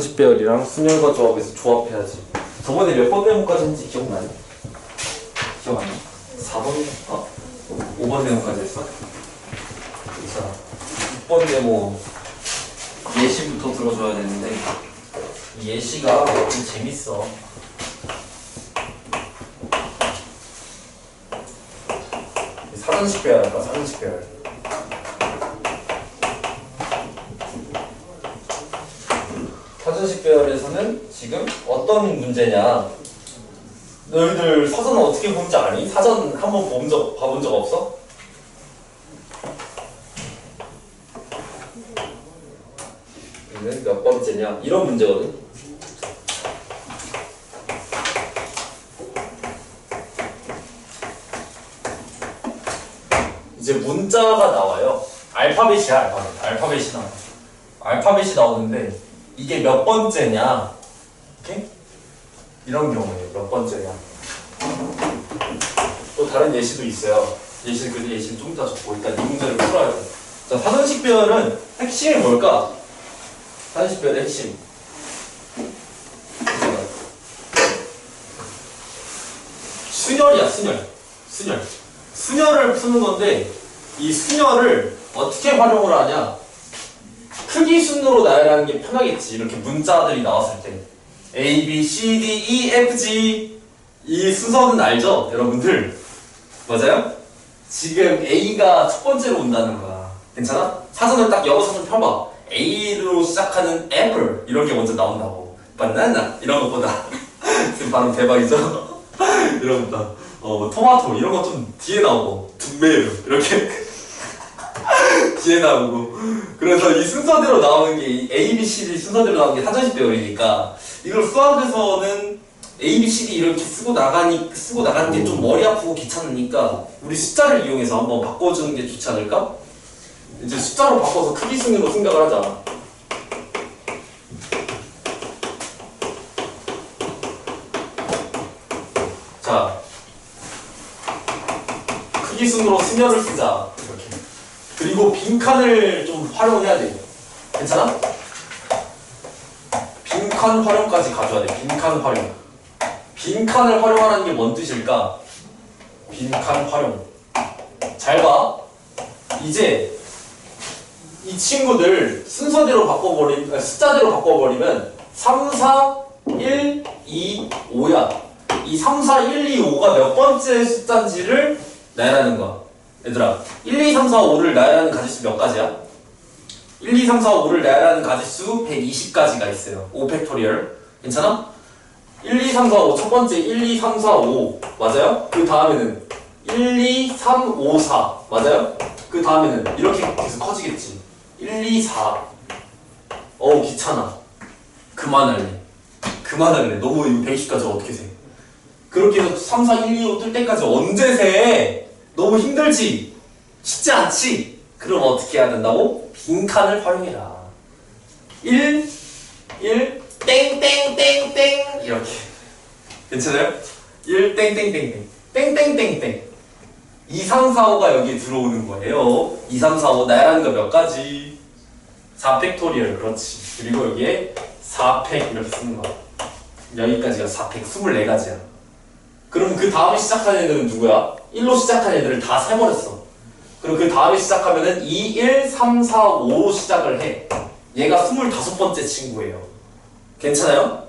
배열이랑 순열과 조합에서 조합해야지. 저번에 몇 번 네모까지 했는지 기억나니? 기억 안 나? 4번? 5번 네모까지 했어? 자, 6번 네모 예시부터 들어줘야 되는데 이 예시가 좀 재밌어. 사전식 배열할까? 사전식 배열. 사전식 배열에서는 지금 어떤 문제냐? 너희들 사전은 어떻게 보는지 아니? 사전 한번 봐본 적 없어? 이는 몇 번째냐? 이런 문제거든. 이제 문자가 나와요. 알파벳이야, 알파벳. 알파벳이 나와. 알파벳이 나오는데 이게 몇 번째냐? 이렇게? 이런 경우에요. 몇 번째냐? 또 다른 예시도 있어요. 예시는 좀 이따 적고 일단 이 문제를 풀어야 돼. 자, 사전식 배열은 핵심이 뭘까? 사전식 배열의 핵심. 순열이야, 순열. 순열을 푸는 건데 이 순열을 어떻게 활용을 하냐? 크기 순으로 나열하는 게 편하겠지. 이렇게 문자들이 나왔을 때 A, B, C, D, E, F, G 이 순서는 알죠? 여러분들 맞아요? 지금 A가 첫 번째로 온다는 거야. 괜찮아? 사전을 딱 영어 사전 펴봐. A로 시작하는 apple 이런 게 먼저 나온다고. 바나나 이런 것보다 지금 발음 대박이죠? 이런 것보다 토마토 이런 거 좀 뒤에 나오고 둠메르 이렇게 뒤에 나오고. 그래서 이 순서대로 나오는 게 A, B, C, D 순서대로 나오는 게 사전식 배열이니까 이걸 수학에서는 A, B, C, D 이렇게 쓰고 나가는 게 좀 머리 아프고 귀찮으니까 우리 숫자를 이용해서 한번 바꿔주는 게 좋지 않을까? 이제 숫자로 바꿔서 크기 순으로 생각을 하자. 자, 크기 순으로 순열을 쓰자. 이렇게. 그리고 빈칸을 좀 활용해야 돼. 괜찮아? 빈칸 활용까지 가져야 돼. 빈칸 활용. 빈칸을 활용하라는 게 뭔 뜻일까? 빈칸 활용. 잘 봐. 이제 이 친구들 순서대로 숫자대로 바꿔버리면 3, 4, 1, 2, 5야. 이 3, 4, 1, 2, 5가 몇 번째 숫자인지를 나열하는 거야. 얘들아, 1, 2, 3, 4, 5를 나열하는 가지수 몇 가지야? 1, 2, 3, 4, 5를 나열하는 가지수 120가지가 있어요. 5팩토리얼. 괜찮아? 1, 2, 3, 4, 5 첫 번째 1, 2, 3, 4, 5 맞아요? 그 다음에는 1, 2, 3, 5, 4 맞아요? 그 다음에는 이렇게 계속 커지겠지. 1, 2, 4 어우 귀찮아. 그만할래. 너무 이거 120까지 어떻게 세? 그렇게 해서 3, 4, 1, 2, 5 뜰 때까지 언제 세? 너무 힘들지? 쉽지 않지? 그럼 어떻게 해야 된다고? 빈칸을 활용해라. 1, 땡땡땡땡 이렇게. 괜찮아요? 1, 땡땡땡땡 땡땡땡땡 2, 3, 4, 5가 여기에 들어오는 거예요. 2, 3, 4, 5 나열하는 거 몇 가지? 4팩토리얼 그렇지. 그리고 여기에 4팩 이렇게 쓰는 거야. 여기까지가 4팩 24가지야. 그럼 그 다음에 시작하는 애들은 누구야? 1로 시작하는 애들을 다 세버렸어. 그리고 그 다음에 시작하면은 2, 1, 3, 4, 5로 시작을 해. 얘가 25번째 친구예요. 괜찮아요?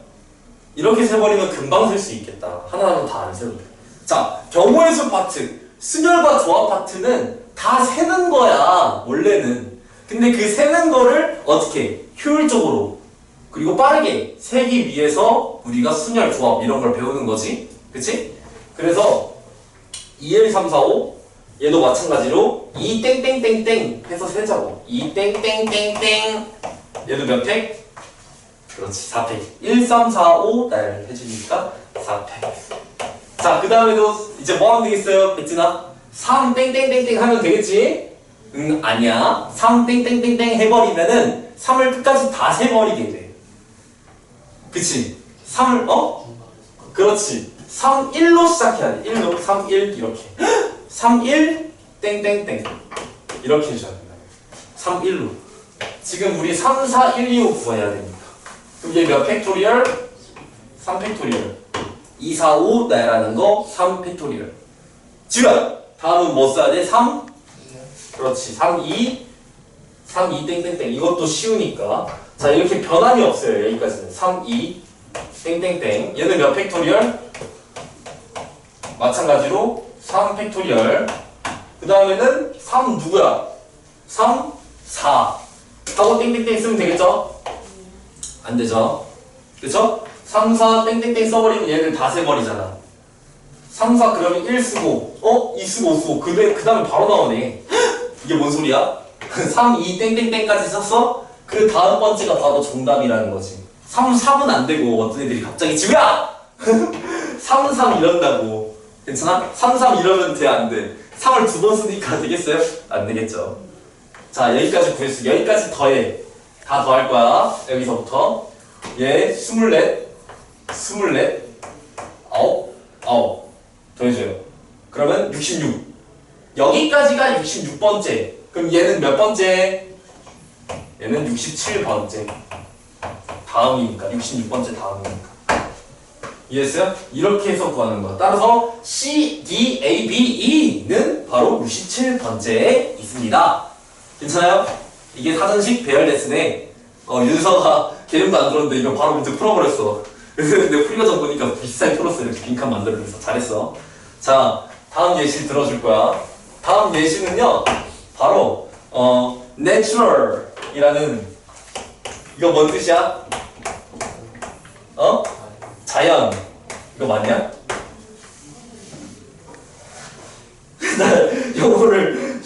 이렇게 세버리면 금방 셀 수 있겠다. 하나하나 다 안 세도 돼. 자, 경우의 수 파트, 순열과 조합 파트는 다 세는 거야, 원래는. 근데 그 세는 거를 어떻게 효율적으로 그리고 빠르게 세기 위해서 우리가 순열, 조합 이런 걸 배우는 거지. 그치? 그래서 2, 1, 3, 4, 5 얘도 마찬가지로 2 땡땡땡땡 해서 세자고. 2 땡땡땡땡 얘도 몇 팩? 그렇지 4팩. 1, 3, 4, 5 날 해주니까 4팩. 자, 그 다음에도 이제 뭐 하면 되겠어요? 백진아? 3 땡땡땡땡 하면 되겠지? 응, 아니야. 3 땡땡땡땡 해버리면은 3을 끝까지 다 세버리게 돼. 그치? 3을 그렇지. 3, 1로 시작해야 돼. 1로 3, 1 이렇게 3, 1 땡땡땡 이렇게 해줘야 된다. 3, 1로 지금 우리 3, 4, 1, 2, 5 구해야 되니까 그럼 얘 몇 팩토리얼? 3 팩토리얼. 2, 4, 5 나열하는 거 3 팩토리얼. 지우야! 다음은 뭐 써야 돼? 3? 그렇지. 3, 2 3, 2 땡땡땡. 이것도 쉬우니까. 자, 이렇게 변함이 없어요. 여기까지는 3, 2 땡땡땡. 얘는 몇 팩토리얼? 마찬가지로 3 팩토리얼. 그 다음에는 3 누구야? 3, 4 하고 땡땡땡 쓰면 되겠죠? 안 되죠? 그쵸? 3, 4 땡땡땡 써버리면 얘를 다 세버리잖아. 3, 4 그러면 1 쓰고 2 쓰고 5 쓰고 그 다음에 바로 나오네. 이게 뭔 소리야? 3, 2 땡땡땡까지 썼어? 그 다음 번째가 바로 정답이라는 거지. 3, 3은 안 되고 어떤 애들이 갑자기 지우야! 3, 3 이런다고. 괜찮아? 3, 3 이러면 돼, 안 돼? 3을 두 번 쓰니까 되겠어요? 안 되겠죠. 자, 여기까지 구했어. 여기까지 더해. 다 더할 거야. 여기서부터. 얘 24, 24, 9, 9. 더해줘요. 그러면 66. 여기까지가 66번째. 그럼 얘는 몇 번째? 얘는 67번째. 다음이니까. 66번째 다음이니까. 이해했어요? 이렇게 해서 구하는 거야. 따라서 C, D, A, B, E는 바로 67번째에 있습니다. 괜찮아요? 이게 사전식 배열 레슨에 윤서가 개념도 안 들었는데 이거 바로 문제 풀어버렸어. 근데 풀려서 보니까 비슷하게 풀었어. 이렇게 빈칸 만들어내서 잘했어. 자, 다음 예시 들어줄 거야. 다음 예시는요 바로 natural 이라는 이거 뭔 뜻이야? 자연. 이거 맞냐? 나 영어를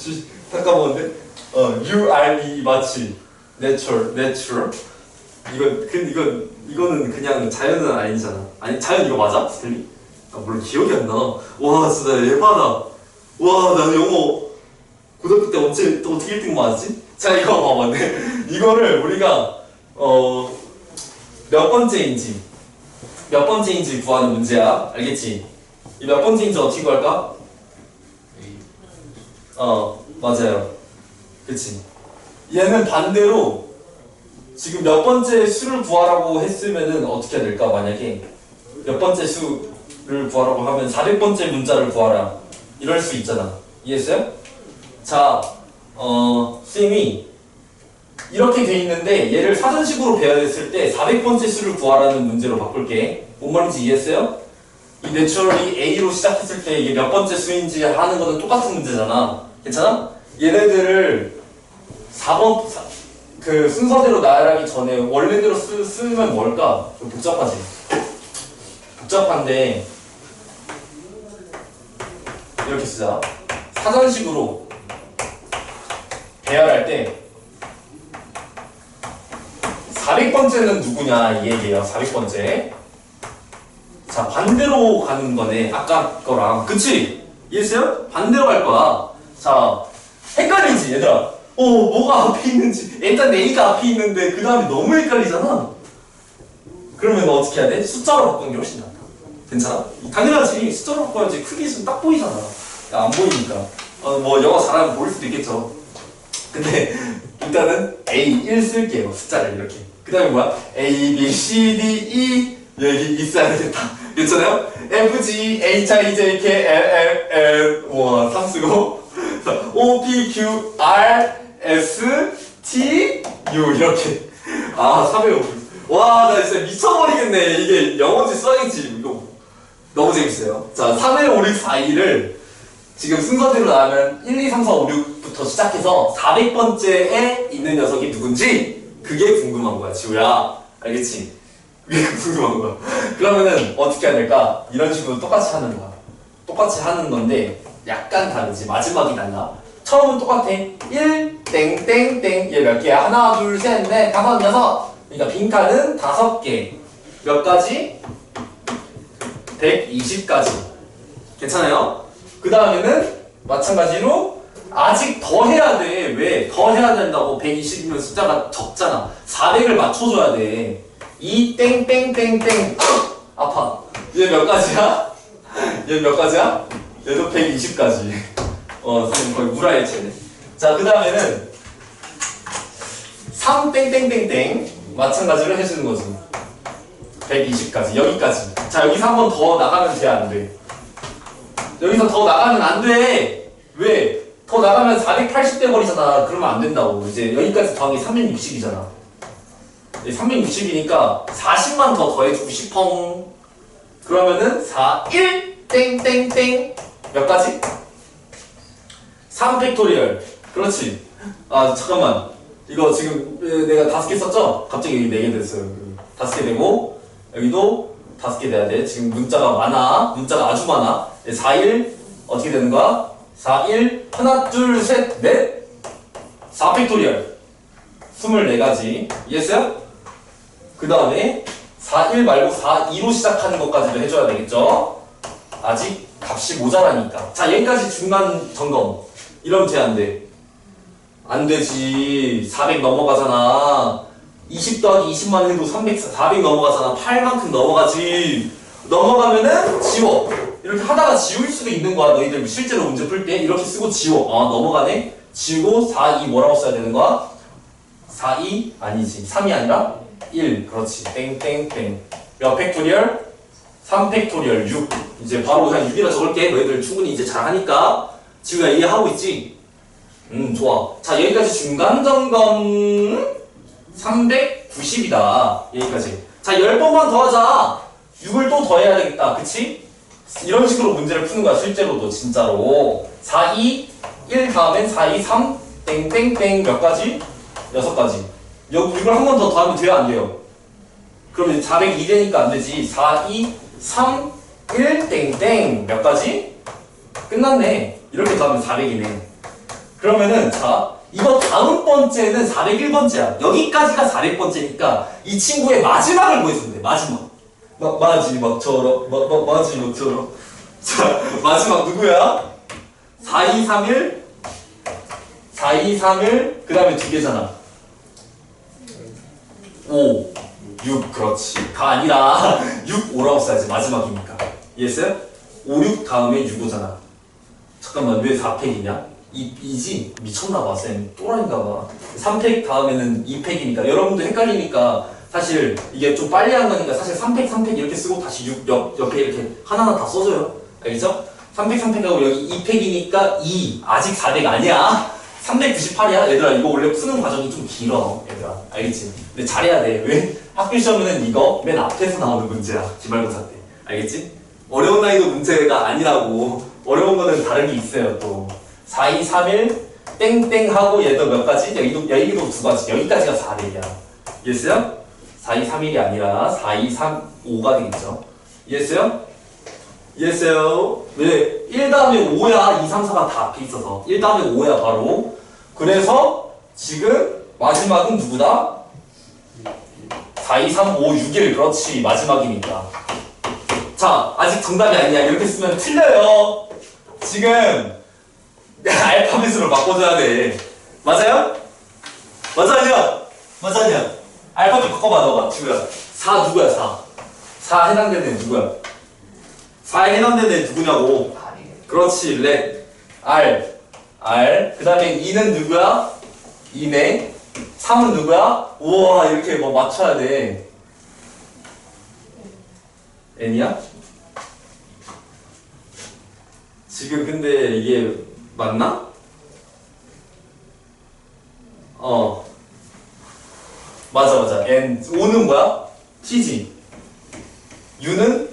잠깐만. URE 맞지? Natural. 이거는 그냥 자연은 아니잖아. 아니 자연 이거 맞아? 스텔리? 아 물론 기억이 안 나. 와 진짜 예바다. 와 나 영어 고등학교 때 어떻게 1등 맞았지? 자 이거 봐봐. 네. 이거를 우리가 몇 번째인지 구하는 문제야. 알겠지? 이 몇 번째인지 어떻게 구할까? 맞아요. 그치? 얘는 반대로 지금 몇 번째 수를 구하라고 했으면은 어떻게 해야 될까? 만약에 몇 번째 수를 구하라고 하면 400번째 문자를 구하라. 이럴 수 있잖아. 이해했어요? 자, 쌤이 이렇게 돼 있는데 얘를 사전식으로 배열했을 때 400번째 수를 구하라는 문제로 바꿀게. 뭔 말인지 이해했어요? 이 내추럴이 A로 시작했을 때 이게 몇 번째 수인지 하는 거는 똑같은 문제잖아. 괜찮아? 얘네들을 4번 그 순서대로 나열하기 전에 원래대로 쓰면 뭘까? 좀 복잡하지? 복잡한데 이렇게 쓰자. 사전식으로 배열할 때 400번째는 누구냐 이 얘기예요. 400번째. 자 반대로 가는 거네. 아까 거랑. 그치? 이해했어요? 반대로 갈 거야. 자 헷갈리지 얘들아. 뭐가 앞에 있는지. 일단 A가 앞에 있는데 그 다음에 너무 헷갈리잖아. 그러면 어떻게 해야 돼? 숫자로 바꾸는 게 훨씬 낫다. 괜찮아? 당연하지. 숫자로 바꿔야지. 크기 있으면 딱 보이잖아. 야, 안 보이니까. 뭐 영어 잘하면 보일 수도 있겠죠. 근데 일단은 A1 쓸게요. 숫자를 이렇게. 그 다음에 뭐야? A, B, C, D, E 여기 있어야 되겠다. 괜찮아요? F, G, H, I, J, K, L, L, L 3 쓰고 O, P, Q, R, S, T, U 이렇게. 305. 와, 나 진짜 미쳐버리겠네. 이게 영어인지 써야겠지. 이거 너무 재밌어요. 자, 3, 1, 5, 6, 4, 2를 지금 순서대로 나가면 1, 2, 3, 4, 5, 6부터 시작해서 400번째에 있는 녀석이 누군지 그게 궁금한 거야, 지우야. 알겠지? 그게 궁금한 거야. 그러면은 어떻게 해야 될까? 이런 식으로 똑같이 하는 거야. 똑같이 하는 건데 약간 다르지. 마지막이 달라. 처음은 똑같아. 1, 땡땡땡. 얘 몇 개야? 하나, 둘, 셋, 넷, 다섯, 여섯. 그러니까 빈칸은 5개. 몇 가지? 120가지. 괜찮아요? 그 다음에는 마찬가지로 아직 더 해야 돼. 왜? 더 해야 된다고. 120이면 숫자가 적잖아. 400을 맞춰줘야 돼. 2 땡땡땡땡. 아파. 얘 몇 가지야? 얘 몇 가지야? 얘도 120가지. 선생님 거의 무라일체네. 자, 그 다음에는 3 땡땡땡땡. 마찬가지로 해주는 거지. 120까지 여기까지. 자 여기서 한 번 더 나가면 돼 안 돼? 여기서 더 나가면 안 돼. 왜? 더 나가면 480 돼버리잖아. 그러면 안 된다고. 이제 여기까지 더하기 360이잖아. 360이니까 40만 더 더해주고 싶어. 그러면은 4, 1 땡땡땡 몇 가지? 3팩토리얼. 그렇지. 아 잠깐만. 이거 지금 내가 5개 썼죠? 갑자기 여기 4개 됐어요. 5개 되고 여기도 5개 돼야 돼. 지금 문자가 많아. 문자가 아주 많아. 4, 1 어떻게 되는 거야? 4, 1 하나 둘 셋 넷 4팩토리얼 24가지 이해했어요? 그 다음에 4, 1 말고 4, 2로 시작하는 것까지도 해줘야 되겠죠? 아직 값이 모자라니까. 자 여기까지 중간 점검. 이러면 돼 안 돼? 안 되지. 400 넘어가잖아. 20 더하기 20만 해도 400 넘어가잖아. 8만큼 넘어가지. 넘어가면은 지워. 이렇게 하다가 지울 수도 있는 거야. 너희들 실제로 문제 풀 때 이렇게 쓰고 지워. 아 넘어가네. 지우고 4, 2 뭐라고 써야 되는 거야? 4, 2 아니지. 3이 아니라 1. 그렇지. 땡땡땡. 몇 팩토리얼? 3팩토리얼 6. 이제 바로 그냥 6이라 적을게. 너희들 충분히 이제 잘하니까. 지우야 이해하고 있지? 좋아. 자 여기까지 중간 점검 390이다. 여기까지. 자 10번만 더 하자. 6을 또 더해야 되겠다. 그치? 이런 식으로 문제를 푸는 거야. 실제로도 진짜로. 4, 2, 1 다음엔 4, 2, 3 땡땡땡 몇 가지? 6가지. 이걸 한 번 더 더하면 돼요 안 돼요? 그러면 402 되니까 안 되지. 4, 2, 3, 1 땡땡 몇 가지? 끝났네. 이렇게 더하면 400이네. 그러면은 자 이거 다음 번째는 401번째야. 여기까지가 400번째니까 이 친구의 마지막을 구해주면 돼. 마지막. 마지막처럼. 자 마지막 누구야? 4, 2, 3, 1 4, 2, 3, 1 그 다음에 2개잖아. 5, 6 그렇지. 가 아니라 6, 5라고 써야지. 마지막이니까. 이해했어요? 5, 6 다음에 6, 5잖아. 잠깐만 왜 4팩이냐? 2지? 미쳤나봐 쌤. 또라이인가봐. 3팩 다음에는 2팩이니까 여러분도 헷갈리니까 사실 이게 좀 빨리 한 거니까 사실 3팩 3팩 이렇게 쓰고 다시 6 옆에 이렇게 하나하나 다 써줘요. 알겠죠? 3팩 3팩하고 여기 2팩이니까 2 아직 400 아니야. 398이야. 얘들아 이거 원래 푸는 과정이 좀 길어. 얘들아 알겠지? 근데 잘해야 돼. 왜? 학교 시험에는 이거 맨 앞에서 나오는 문제야. 기말고사 때. 알겠지? 어려운 난이도 문제가 아니라고. 어려운 거는 다른 게 있어요 또. 4, 2, 3, 1 땡땡 하고 얘도 몇 가지? 여기도 2가지. 여기까지가 400이야. 이해했어요? 4, 2, 3, 1이 아니라 4, 2, 3, 5가 되겠죠. 이해했어요? 이해했어요? 왜? 1 다음에 5야. 2, 3, 4가 다 앞에 있어서 1 다음에 5야 바로. 그래서 지금 마지막은 누구다? 4, 2, 3, 5, 6, 1 그렇지. 마지막이니까. 자 아직 정답이 아니야. 이렇게 쓰면 틀려요. 지금 알파벳으로 바꿔줘야 돼. 맞아요? 맞아 아니야? 맞아 아니야? 알파벳 바꿔봐 너가. 지우야 4 누구야 4? 4 해당되는 애 누구야? 4에 해당되는 애 누구냐고. 그렇지. 렛 R 그 다음에 2는 누구야? 2네. 3은 누구야? 우와 이렇게 뭐 맞춰야 돼. N이야? 지금 근데 이게 맞나? 맞아. N 5는 뭐야? T지. U는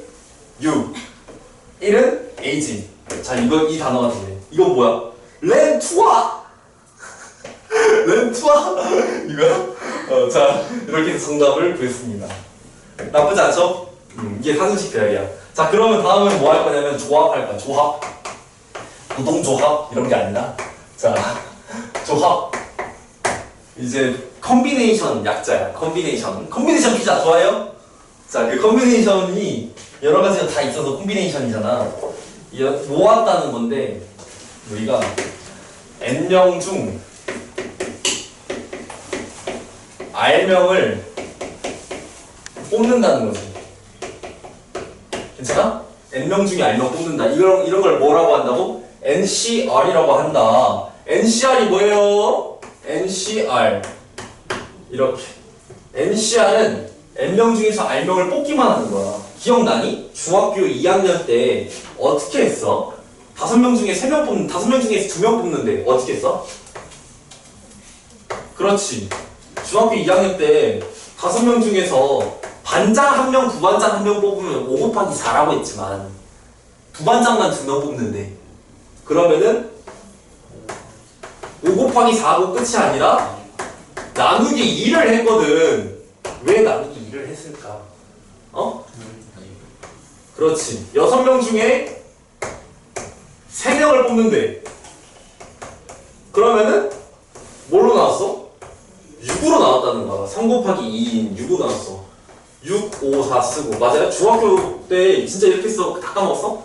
U 1은 A지. 자 이거 이 단어가 되네. 이건 뭐야? 렌투아 이거야? 자 이렇게 해서 정답을 구했습니다. 나쁘지 않죠? 이게 상식 대학이야. 자 그러면 다음은 뭐 할 거냐면 조합할 거야. 조합 부동조합 이런 게 아니라 자 조합 이제 컨비네이션 약자야. 컨비네이션 피자 좋아해요? 자 그 컨비네이션이 여러 가지가 다 있어서 컨비네이션이잖아. 모았다는 건데 우리가 N명 중 R명을 뽑는다는 거지. 괜찮아? N명 중에 R명 뽑는다. 이런 걸 뭐라고 한다고? NCR이라고 한다. NCR이 뭐예요? NCR 이렇게 NCR은 N명 중에서 R명을 뽑기만 하는 거야. 기억나니? 중학교 2학년 때 어떻게 했어? 5명 중에 3명 뽑는, 5명 중에서 2명 뽑는데 어떻게 했어? 그렇지. 중학교 2학년 때 5명 중에서 반장 1명, 부반장 1명 뽑으면 5 곱하기 4라고 했지만 부반장만 2명 뽑는데 그러면은 5 곱하기 4고 끝이 아니라 나누기 2를 했거든. 왜 나누기 2를 했을까? 어? 그렇지. 6명 중에 3명을 뽑는데 그러면은 뭘로 나왔어? 6으로 나왔다는 거야. 3 곱하기 2인 6으로 나왔어. 6, 5, 4 쓰고. 맞아요? 중학교 때 진짜 이렇게 써. 다 까먹었어?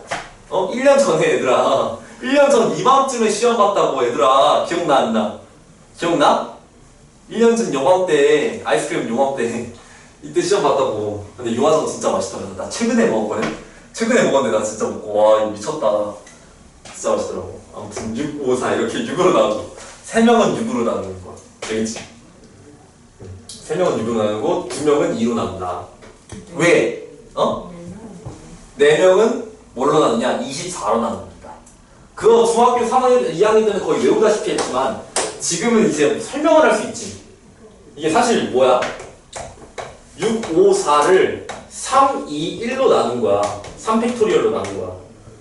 1년 전에 얘들아. 1년 전 이맘쯤에 시험 봤다고 얘들아. 기억나 안 나? 기억나? 1년 전 요맘때 아이스크림 요맘때 이때 시험 봤다고. 근데 유화정 진짜 맛있더라고. 나 최근에 먹었거든? 최근에 먹었는데 나 진짜 먹고 와 이거 미쳤다. 진짜 맛있더라고. 아무튼 6, 5, 4 이렇게 6으로 나누고 3명은 6으로 나누는 거야. 알겠지? 3명은 6으로 나누고 2명은 2로 나눈다. 왜? 4명은 뭘로 나누냐? 24로 나눕니다. 그거 중학교 3학년, 2학년 때는 거의 외우다시피 했지만 지금은 이제 설명을 할 수 있지. 이게 사실 뭐야? 6, 5, 4를 3, 2, 1로 나눈 거야. 3팩토리얼로 나눈 거야.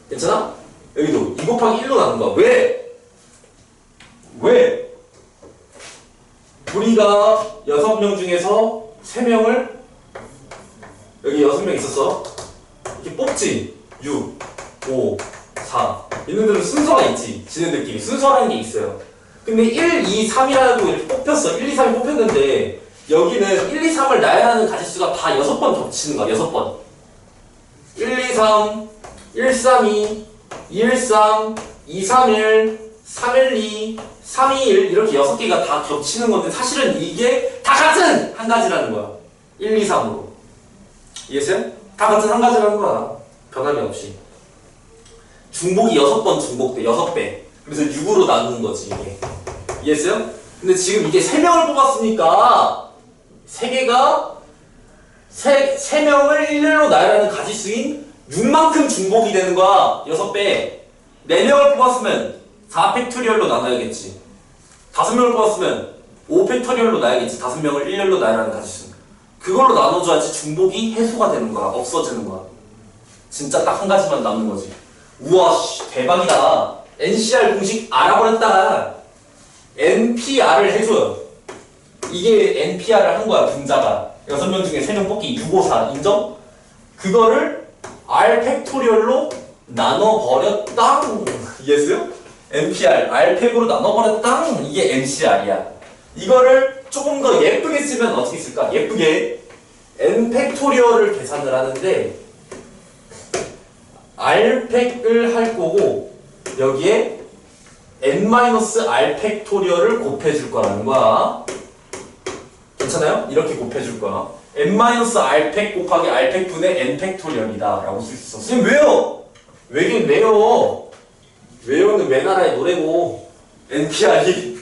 괜찮아? 여기도 2 곱하기 1로 나눈 거야. 왜? 왜? 우리가 6명 중에서 3명을 여기 6명 있었어. 이렇게 뽑지. 6, 5, 4 얘네들은 순서가 있지. 지네들끼리 순서라는 게 있어요. 근데 1, 2, 3이라고 이렇게 뽑혔어. 1, 2, 3이 뽑혔는데 여기는 1, 2, 3을 나야 하는 가짓수가 다 6번 겹치는 거야. 6번 1, 2, 3 1, 3, 2 2, 1, 3 2, 3, 1 3, 1, 2 3, 2, 1 이렇게 6개가 다 겹치는 건데 사실은 이게 다 같은 한 가지라는 거야. 1, 2, 3으로 이해했어요? 다 같은 한 가지라는 거야. 변함이 없이 중복이 6번 중복돼. 6배. 그래서 6으로 나누는 거지 이게. 이해했어요? 근데 지금 이게 3명을 뽑았으니까 3개가 3명을 1로 나열하는 가지수인 6만큼 중복이 되는 거야. 6배. 4명을 뽑았으면 4팩토리얼로 나눠야겠지. 5명을 뽑았으면 5팩토리얼로 나눠야겠지. 5명을 1렬로 나열하는 가지수. 그걸로 나눠줘야지 중복이 해소가 되는 거야. 없어지는 거야. 진짜 딱 한 가지만 남는 거지. 우와 씨, 대박이다. NCR 공식 알아버렸다. NPR을 해줘요. 이게 NPR을 한 거야. 분자가 6명 중에 3명 뽑기 6, 5, 4 인정? 그거를 R 팩토리얼로 나눠버렸다. 이해했어요? NPR, R팩으로 나눠버렸다. 이게 NCR이야. 이거를 조금 더 예쁘게 쓰면 어떻게 쓸까? 예쁘게 N 팩토리얼을 계산을 하는데 R팩을 할 거고 여기에 N-R 팩토리얼을 곱해줄 거라는 거야. 괜찮아요? 이렇게 곱해줄 거야. N-R 팩 곱하기 R 팩분의 N 팩토리얼이다 라고 쓸 수 있어. 선생님 왜요? 왜긴 왜요? 왜요는 왜나라의 노래고 NPR이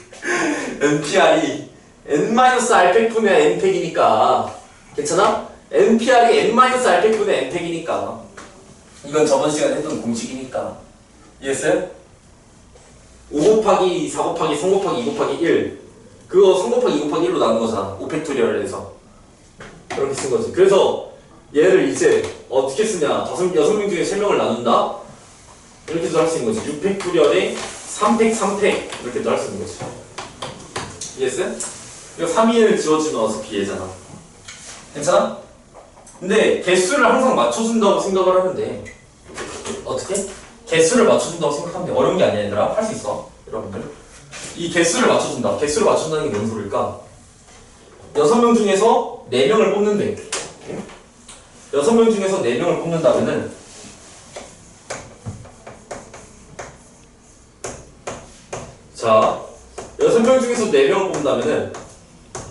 N-R 팩분의 N 팩이니까 괜찮아? NPR이 N-R 팩분의 N 팩이니까 이건 저번 시간에 했던 공식이니까 이해했어요? 5 곱하기 4 곱하기 3 곱하기 2 곱하기 1 그거 3 곱하기 2 곱하기 1로 나눈 거잖아. 5팩토리얼을 해서 그렇게 쓴 거지. 그래서 얘를 이제 어떻게 쓰냐. 6명 중에 3명을 나눈다? 이렇게도 할 수 있는 거지. 6팩토리얼에 3팩 3팩 이렇게도 할 수 있는 거지. 이해했어요? 이거 3, 2를 지워주면 어차피 얘잖아. 괜찮아? 근데 개수를 항상 맞춰준다고 생각을 하면 돼. 어떻게? 개수를 맞춰준다고 생각하면 돼. 어려운 게 아니야 얘들아. 할 수 있어 여러분들. 이 개수를 맞춰준다. 개수를 맞춘다는 게 뭔 소리일까? 6명 중에서 4명을 뽑는데 6명 중에서 4명을 뽑는다면은 자 6명 중에서 4명을 뽑는다면은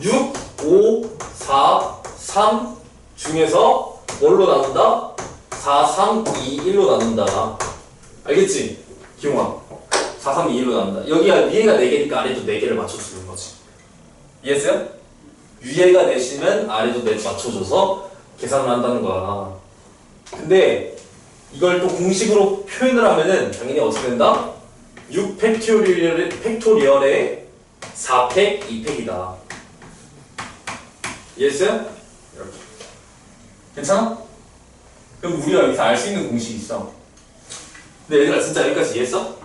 6, 5, 4, 3 중에서 뭘로 나눈다? 4, 3, 2, 1로 나눈다. 알겠지? 기용아 4, 3, 2, 1로 나눈다. 여기가 위에가 4개니까 아래도 4개를 맞춰주는 거지. 이해했어요? 위에가 넷이면 아래도 넷 맞춰줘서 계산을 한다는 거야. 근데 이걸 또 공식으로 표현을 하면은 당연히 어떻게 된다? 6 팩토리얼의 4팩 2팩이다. 이해했어요? 이렇게. 괜찮아? 그럼 우리가 여기서 알 수 있는 공식이 있어. 근데 얘들아 진짜 여기까지 이해했어?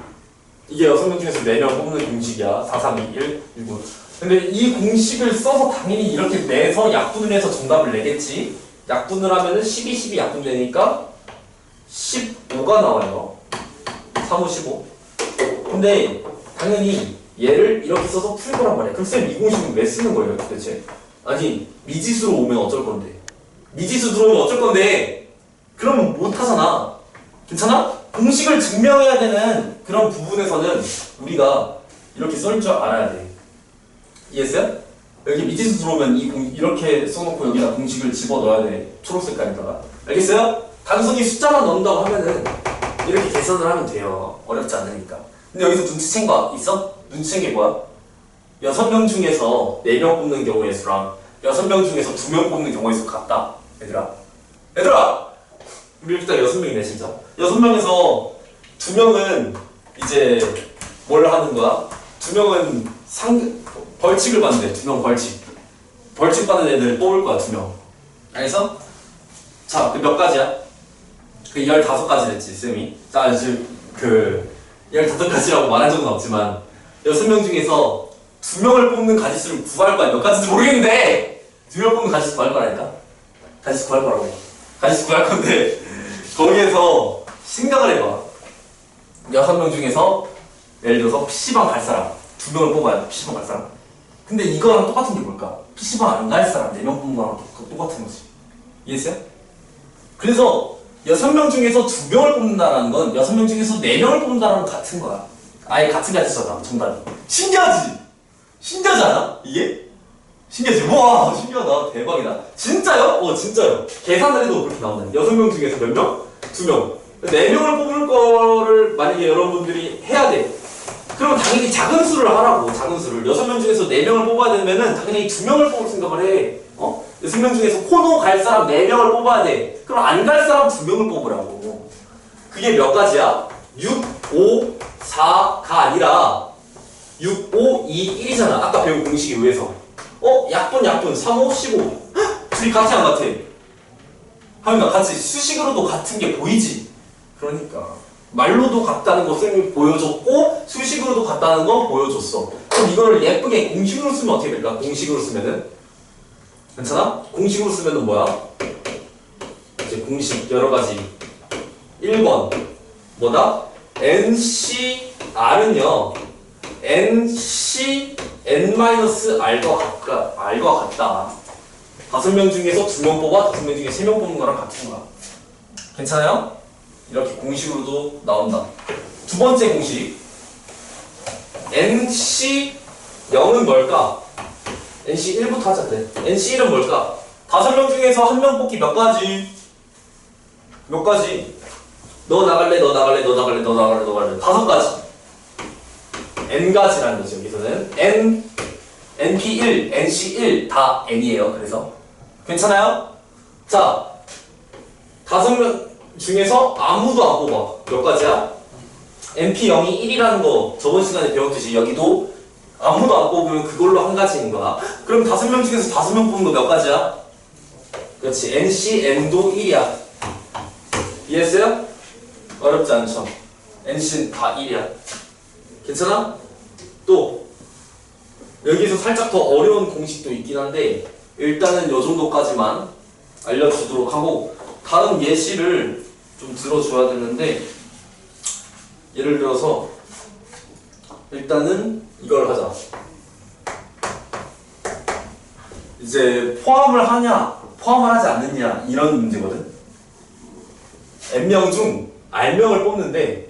이게 6명 중에서 4명 뽑는 공식이야. 4, 3, 2, 1, 6, 9. 근데 이 공식을 써서 당연히 이렇게 내서 약분을 해서 정답을 내겠지. 약분을 하면은 12, 12 약분되니까 15가 나와요. 3, 5, 15. 근데 당연히 얘를 이렇게 써서 풀 거란 말이야. 그럼 쌤 이 공식은 왜 쓰는 거예요 도대체? 아니 미지수로 오면 어쩔 건데? 미지수 들어오면 어쩔 건데? 그러면 못 하잖아. 괜찮아? 공식을 증명해야 되는 그런 부분에서는 우리가 이렇게 쓸 줄 알아야 돼. 이해했어요? 여기 미지수 들어오면 이렇게 써놓고 여기다 공식을 집어넣어야 돼. 초록색깔에다가. 알겠어요? 단순히 숫자만 넣는다고 하면은 이렇게 계산을 하면 돼요. 어렵지 않으니까. 근데 여기서 눈치챈 거 있어? 눈치챈 게 뭐야? 6명 중에서 4명 뽑는 경우의 수랑 6명 중에서 2명 뽑는 경우의 수 같다. 얘들아! 우리 일단 6명이네 진짜. 6명에서 2명은 이제 뭘 하는 거야? 2명은 벌칙을 받는데 2명 벌칙. 벌칙 받는 애들 뽑을 거야 2명. 알겠어? 자, 그 몇 가지야? 그 15가지 됐지 쌤이. 자, 지금 15가지라고 말한 적은 없지만 6명 중에서 2명을 뽑는 가지수를 구할 거야. 몇 가지인지 모르겠는데 2명 뽑는 가지수 구할 거라니까? 가지수 구할 거라고. 가지수 구할 건데 거기에서 생각을 해봐. 6명 중에서 예를 들어서 PC방 갈 사람 2명을 뽑아야 돼. PC방 갈 사람. 근데 이거랑 똑같은 게 뭘까? PC방 안 갈 사람 4명 뽑는 거랑 똑같은 거지. 이해했어요? 그래서 6명 중에서 2명을 뽑는다라는 건 6명 중에서 4명을 뽑는다라는 건 같은 거야. 아예 같은 가지수잖아, 정답이. 신기하지? 신기하지 않아? 이게? 신기하지? 우와, 신기하다. 대박이다. 진짜요? 진짜요. 계산을 해도 그렇게 나온다. 6명 중에서 몇 명? 2명. 4명을 뽑을 거를 만약에 여러분들이 해야 돼. 그러면 당연히 작은 수를 하라고, 작은 수를. 6명 중에서 4명을 뽑아야 되면은 당연히 2명을 뽑을 생각을 해. 6명 중에서 코노 갈 사람 4명을 뽑아야 돼. 그럼 안 갈 사람 2명을 뽑으라고. 그게 몇 가지야? 6, 5, 4가 아니라 6, 5, 2, 1이잖아. 아까 배운 공식에 의해서. 약분, 3, 5, 15. 헉, 둘이 같이 안 같아? 하면 같이 수식으로도 같은 게 보이지? 그러니까. 말로도 같다는 거 쌤이 보여줬고, 수식으로도 같다는 거 보여줬어. 그럼 이거를 예쁘게 공식으로 쓰면 어떻게 될까? 공식으로 쓰면은? 괜찮아? 공식으로 쓰면은 뭐야? 이제 공식 여러가지. 1번. 뭐다? NCR은요, NC, N-R과 같다. 5명 중에서 2명 뽑아, 5명 중에 3명 뽑는 거랑 같은 거야. 괜찮아요? 이렇게 공식으로도 나온다. 두 번째 공식. NC0은 뭘까? NC1부터 하자, 그래. NC1은 뭘까? 5명 중에서 1명 뽑기 몇 가지? 몇 가지? 너 나갈래? 5가지. N가지라는 거죠, 여기서는. NP1, NC1 다 N이에요, 그래서. 괜찮아요? 자, 5명 중에서 아무도 안 뽑아. 몇 가지야? NP0이 1이라는 거 저번 시간에 배웠듯이 여기도 아무도 안 뽑으면 그걸로 한 가지인 거야. 그럼 5명 중에서 5명 뽑는 거 몇 가지야? 그렇지. NC, N도 1이야. 이해했어요? 어렵지 않죠? NC는 다 1이야. 괜찮아? 또 여기서 살짝 더 어려운 공식도 있긴 한데 일단은 요 정도까지만 알려주도록 하고 다음 예시를 좀 들어줘야 되는데 예를 들어서 일단은 이걸 하자. 이제 포함을 하냐 포함을 하지 않느냐 이런 문제거든. N명 중 R명을 뽑는데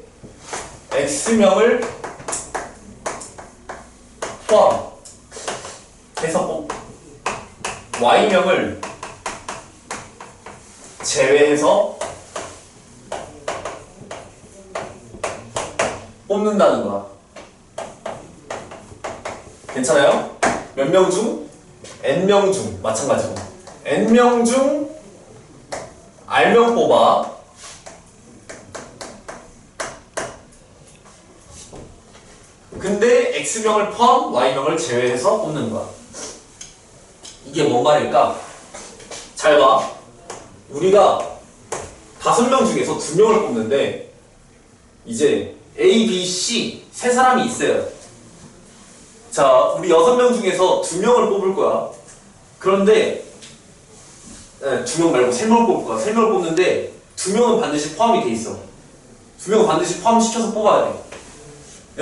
X명을 포함해서 뽑고 Y명을 제외해서 뽑는다는 거야. 괜찮아요? 몇 명 중? n명 중 마찬가지로 n명 중 r명 뽑아. 근데 x명을 포함 y명을 제외해서 뽑는 거야. 이게 뭔 말일까? 잘 봐. 우리가 5명 중에서 2명을 뽑는데 이제 A, B, C 세 사람이 있어요. 자, 우리 6명 중에서 2명을 뽑을 거야. 그런데 2명 말고 3명을 뽑을 거야. 3명을 뽑는데 2명은 반드시 포함이 돼 있어. 2명은 반드시 포함시켜서 뽑아야 돼.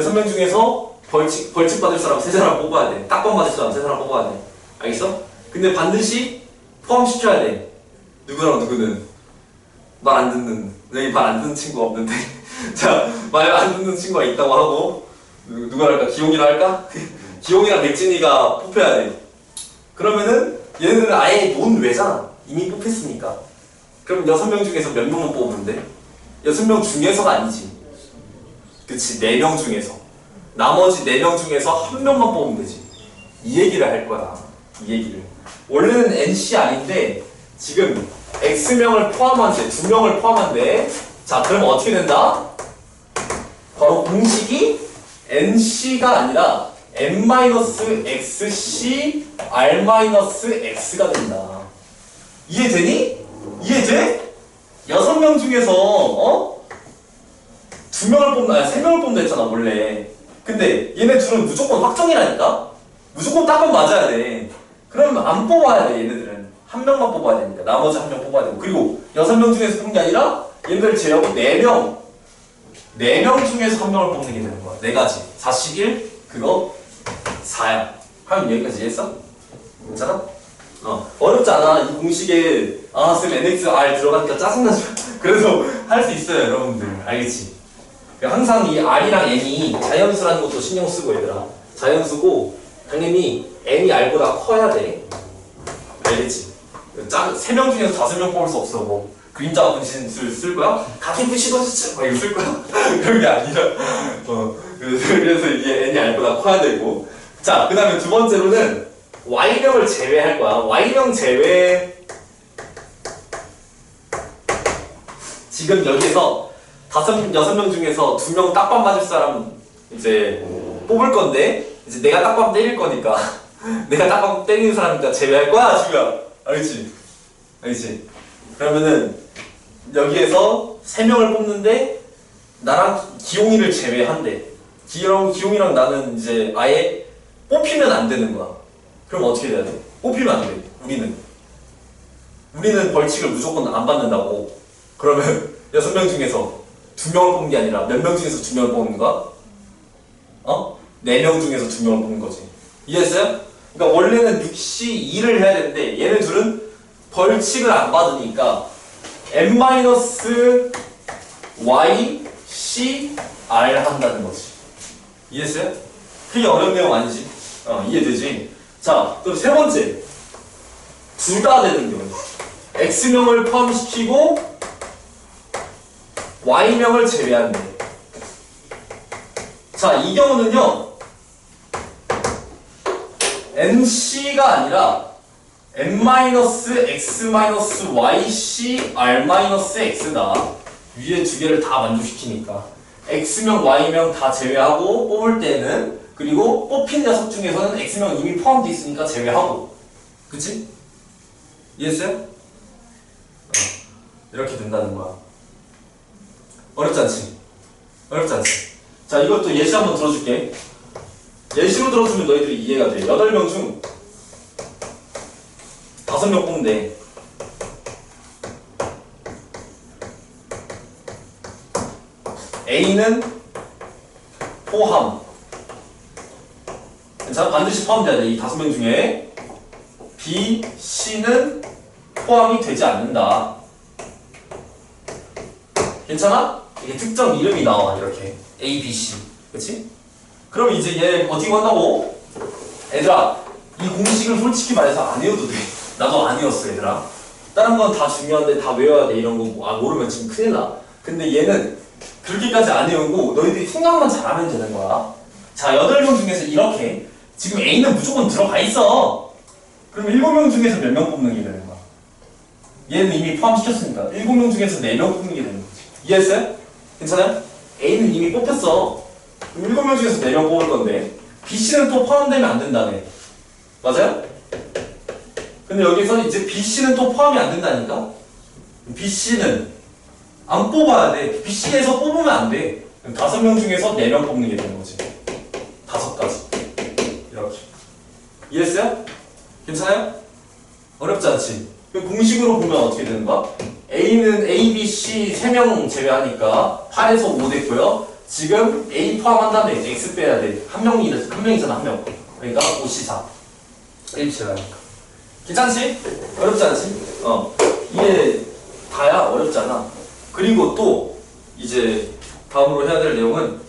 6명 중에서 벌칙 받을 사람 3사람 뽑아야 돼. 딱밤 받을 사람 3사람 뽑아야 돼. 알겠어? 근데 반드시 포함시켜야 돼. 누구랑 누구는 말 안 듣는, 여기 말 안 듣는 친구가 없는데 자, 말 안 듣는 친구가 있다고 하고 누가 할까? 기용이라 할까? 기용이랑 맥진이가 뽑혀야 돼. 그러면은 얘네들은 아예 논외잖아. 이미 뽑혔으니까. 그럼 6명 중에서 몇 명만 뽑으면 돼? 6명 중에서가 아니지. 그치, 4명 중에서. 나머지 4명 중에서 1명만 뽑으면 되지. 이 얘기를 할 거야. 이 얘기를. 원래는 NC 아닌데 지금 X명을 포함한데 2명을 포함한데 자, 그럼 어떻게 된다? 바로 공식이 NC가 아니라 n-xc r-x가 된다. 이해되니? 이해돼? 6명 중에서 2명을 뽑나? 아니, 3명을 뽑는다 했잖아 원래. 근데 얘네 둘은 무조건 확정이라니까? 무조건 딱은 맞아야 돼. 그러면 안 뽑아야 돼. 얘네들은 한 명만 뽑아야 되니까 나머지 1명 뽑아야 되고, 그리고 6명 중에서 뽑는 게 아니라 얘네들 제외하고 4명 중에서 1명을 뽑는 게 되는 거야. 4가지 4씩 1 그거 4야. 하면 여기까지 이해했어? 괜찮아? 어렵지 않아. 이 공식에 쌤 NXR 들어가니까 짜증나죠. 그래도 할 수 있어요 여러분들. 알겠지? 항상 이 R이랑 N이 자연수라는 것도 신경 쓰고 얘들아. 자연수고 당연히 N이 R보다 커야 돼. 알겠지? 3명 중에서 5명 뽑을 수 없어. 뭐 그림자 분신술 쓸 거야? 같은 분신도 막 이거 쓸 거야? 그런 게 아니라 그래서 이게 N이 R보다 커야 되고. 자, 그 다음에 두 번째로는 Y명을 제외할 거야. Y명 제외. 지금 여기에서 6명 중에서 2명 딱밤 맞을 사람 이제 뽑을 건데 이제 내가 딱밤 때릴 거니까 내가 딱밤 때리는 사람이니까 제외할 거야 지금. 알겠지? 알겠지? 그러면은 여기에서 3명을 뽑는데 나랑 기용이를 제외한대. 기용이랑 나는 이제 아예 뽑히면 안 되는 거야. 그럼 어떻게 돼야 돼? 뽑히면 안 돼. 우리는 벌칙을 무조건 안 받는다고. 그러면 6명 중에서 2명을 뽑는 게 아니라 몇 명 중에서 2명을 뽑는 거야? 4명 중에서 2명을 뽑는 거지. 이해했어요? 그러니까 원래는 6C 2를 해야 되는데 얘네 둘은 벌칙을 안 받으니까 n-y c r 한다는 거지. 이해했어요? 크게 어려운 내용 아니지? 이해되지? 자, 그럼 세 번째. 둘 다 되는 경우. X명을 포함시키고 Y명을 제외한대. 자, 이 경우는요. NC가 아니라 n-x-yc r-x다. 위에 두 개를 다 만족시키니까 X명, Y명 다 제외하고 뽑을 때는, 그리고 뽑힌 녀석 중에서는 X명 이미 포함되어 있으니까 제외하고. 그치? 이해했어요? 이렇게 된다는 거야. 어렵지 않지? 어렵지 않지? 자, 이것도 예시 한번 들어줄게. 예시로 들어주면 너희들이 이해가 돼. 8명 중 5명 뽑는데 A는 포함. 괜찮아? 반드시 포함돼야 돼. 이 5명 중에. B, C는 포함이 되지 않는다. 괜찮아? 이게 특정 이름이 나와. 이렇게 A, B, C. 그치? 그럼 이제 얘 어떻게 한다고? 얘들아, 이 공식을 솔직히 말해서 안 외워도 돼. 나도 안 외웠어 얘들아. 다른 건 다 중요한데 다 외워야 돼. 이런 거 모르면 지금 큰일 나. 근데 얘는 그렇게까지 안 외우고 너희들이 생각만 잘하면 되는 거야. 자, 8명 중에서 이렇게 지금 A는 무조건 들어가 있어. 그럼 7명 중에서 몇 명 뽑는 게 되는 거야? 얘는 이미 포함시켰으니까 7명 중에서 4명 뽑는 게 되는 거지. 이해했어요? 괜찮아요? A는 이미 뽑혔어. 그럼 7명 중에서 4명 뽑을 건데 BC는 또 포함되면 안 된다네. 맞아요? 근데 여기서 이제 BC는 또 포함이 안 된다니까? BC는 안 뽑아야 돼. BC에서 뽑으면 안 돼. 5명 중에서 4명 뽑는 게 되는 거지. 5가지. 이렇게. 이해했어요? 괜찮아요? 어렵지 않지? 공식으로 보면 어떻게 되는 거야? A는 A, B, C 3명 제외하니까 8에서 5 됐고요. 지금 A 포함한 다음에 X 빼야 돼. 한 명이잖아, 한 명. 그러니까 5C4. 1치라니까. 괜찮지? 어렵지 않지? 이게 다야 어렵지 않아. 그리고 또 이제 다음으로 해야 될 내용은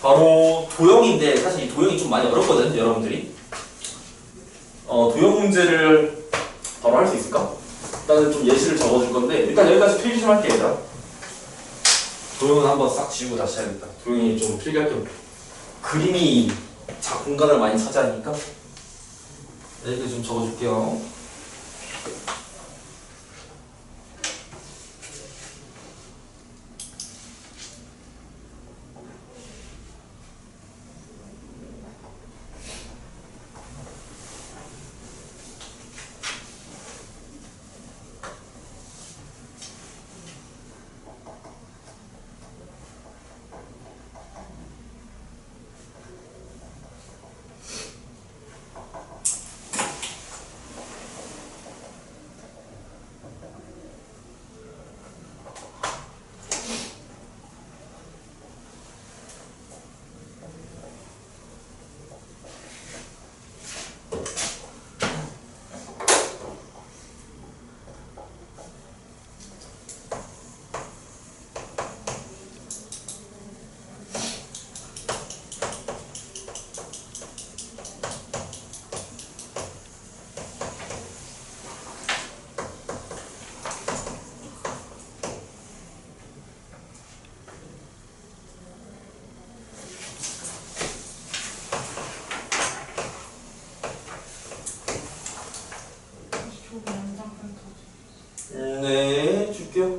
바로 도형인데 사실 이 도형이 좀 많이 어렵거든, 여러분들이. 도형 문제를 바로 할 수 있을까? 일단은 좀 예시를 적어줄 건데 일단 여기까지 필기 좀 할게, 얘들아. 도형은 한번 싹 지우고 다시 해야겠다. 도형이 좀 필기할 게 그림이 공간을 많이 차지하니까 여기까지 좀 적어줄게요. 네, 줄게요.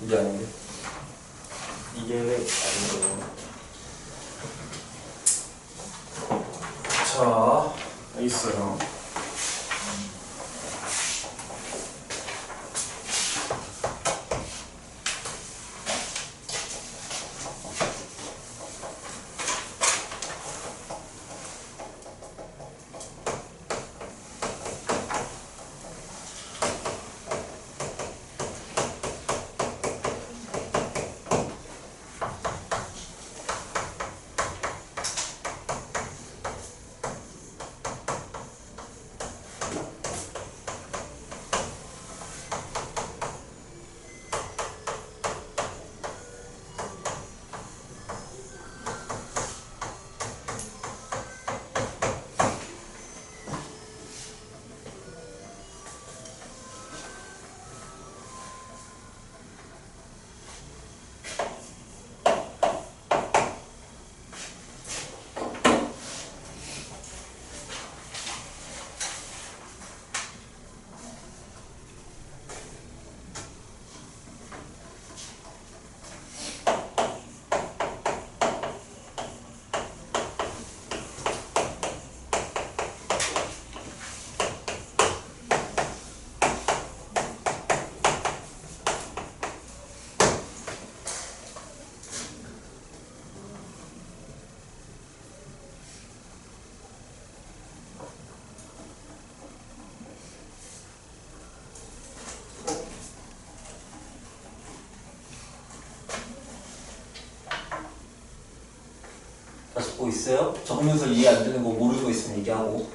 이게 아닌데. 이게 아니고. 자, 있어요. 다 적고 있어요? 적으면서 이해 안 되는 거 모르는 거 있으면 얘기하고.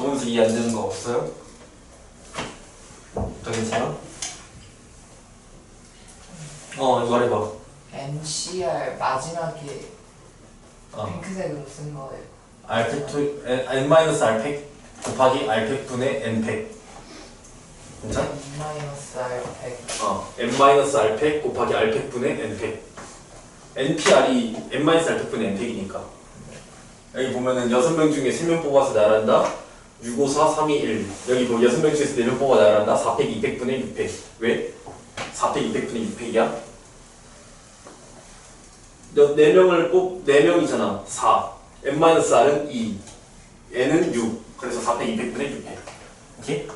적으면서 이해 안 되는 거 없어요? 더 괜찮아? 말해봐. NCR 마지막에 핑크색으로 쓴 거예요. R팩 N-R팩 곱하기 R팩분의 N팩. 괜찮아? N-R100. N-R팩 곱하기 R팩분의 N팩. NPR이 N-R팩분의 N팩이니까. 여기 보면은 6명 중에 3명 뽑아서 나란다. 6, 5, 4, 3, 2, 1. 여기 뭐 6명 중에서 4명 뽑아 나란다. 4팩 200분의 6팩. 왜? 4팩 200분의 6팩이야? 4명이잖아. 4. N-R은 2. N은 6. 그래서 4팩 200분의 6팩. 오케이?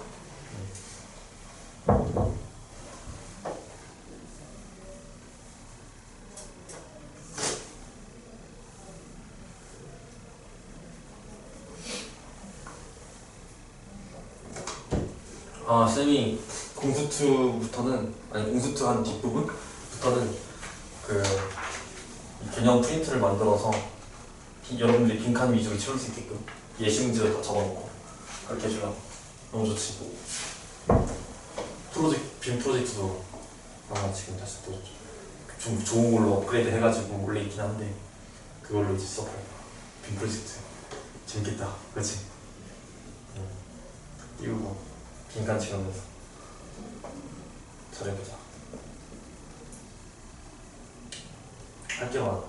쌤이 공수2부터는, 아니 공수2 한 뒷부분부터는 그 개념 프린트를 만들어서 여러분들이 빈칸 위주로 채울 수 있게끔 예시 문제도 다 적어놓고 그렇게 해주면 너무 좋지. 빔 프로젝트도 지금 다시 또 좀 좋은 걸로 업그레이드 해가지고 원래 있긴 한데 그걸로 이제 써봐요. 빔 프로젝트 재밌겠다, 그렇지? 띄우고 빈칸 채우면서 잘해보자. 할 게 많아.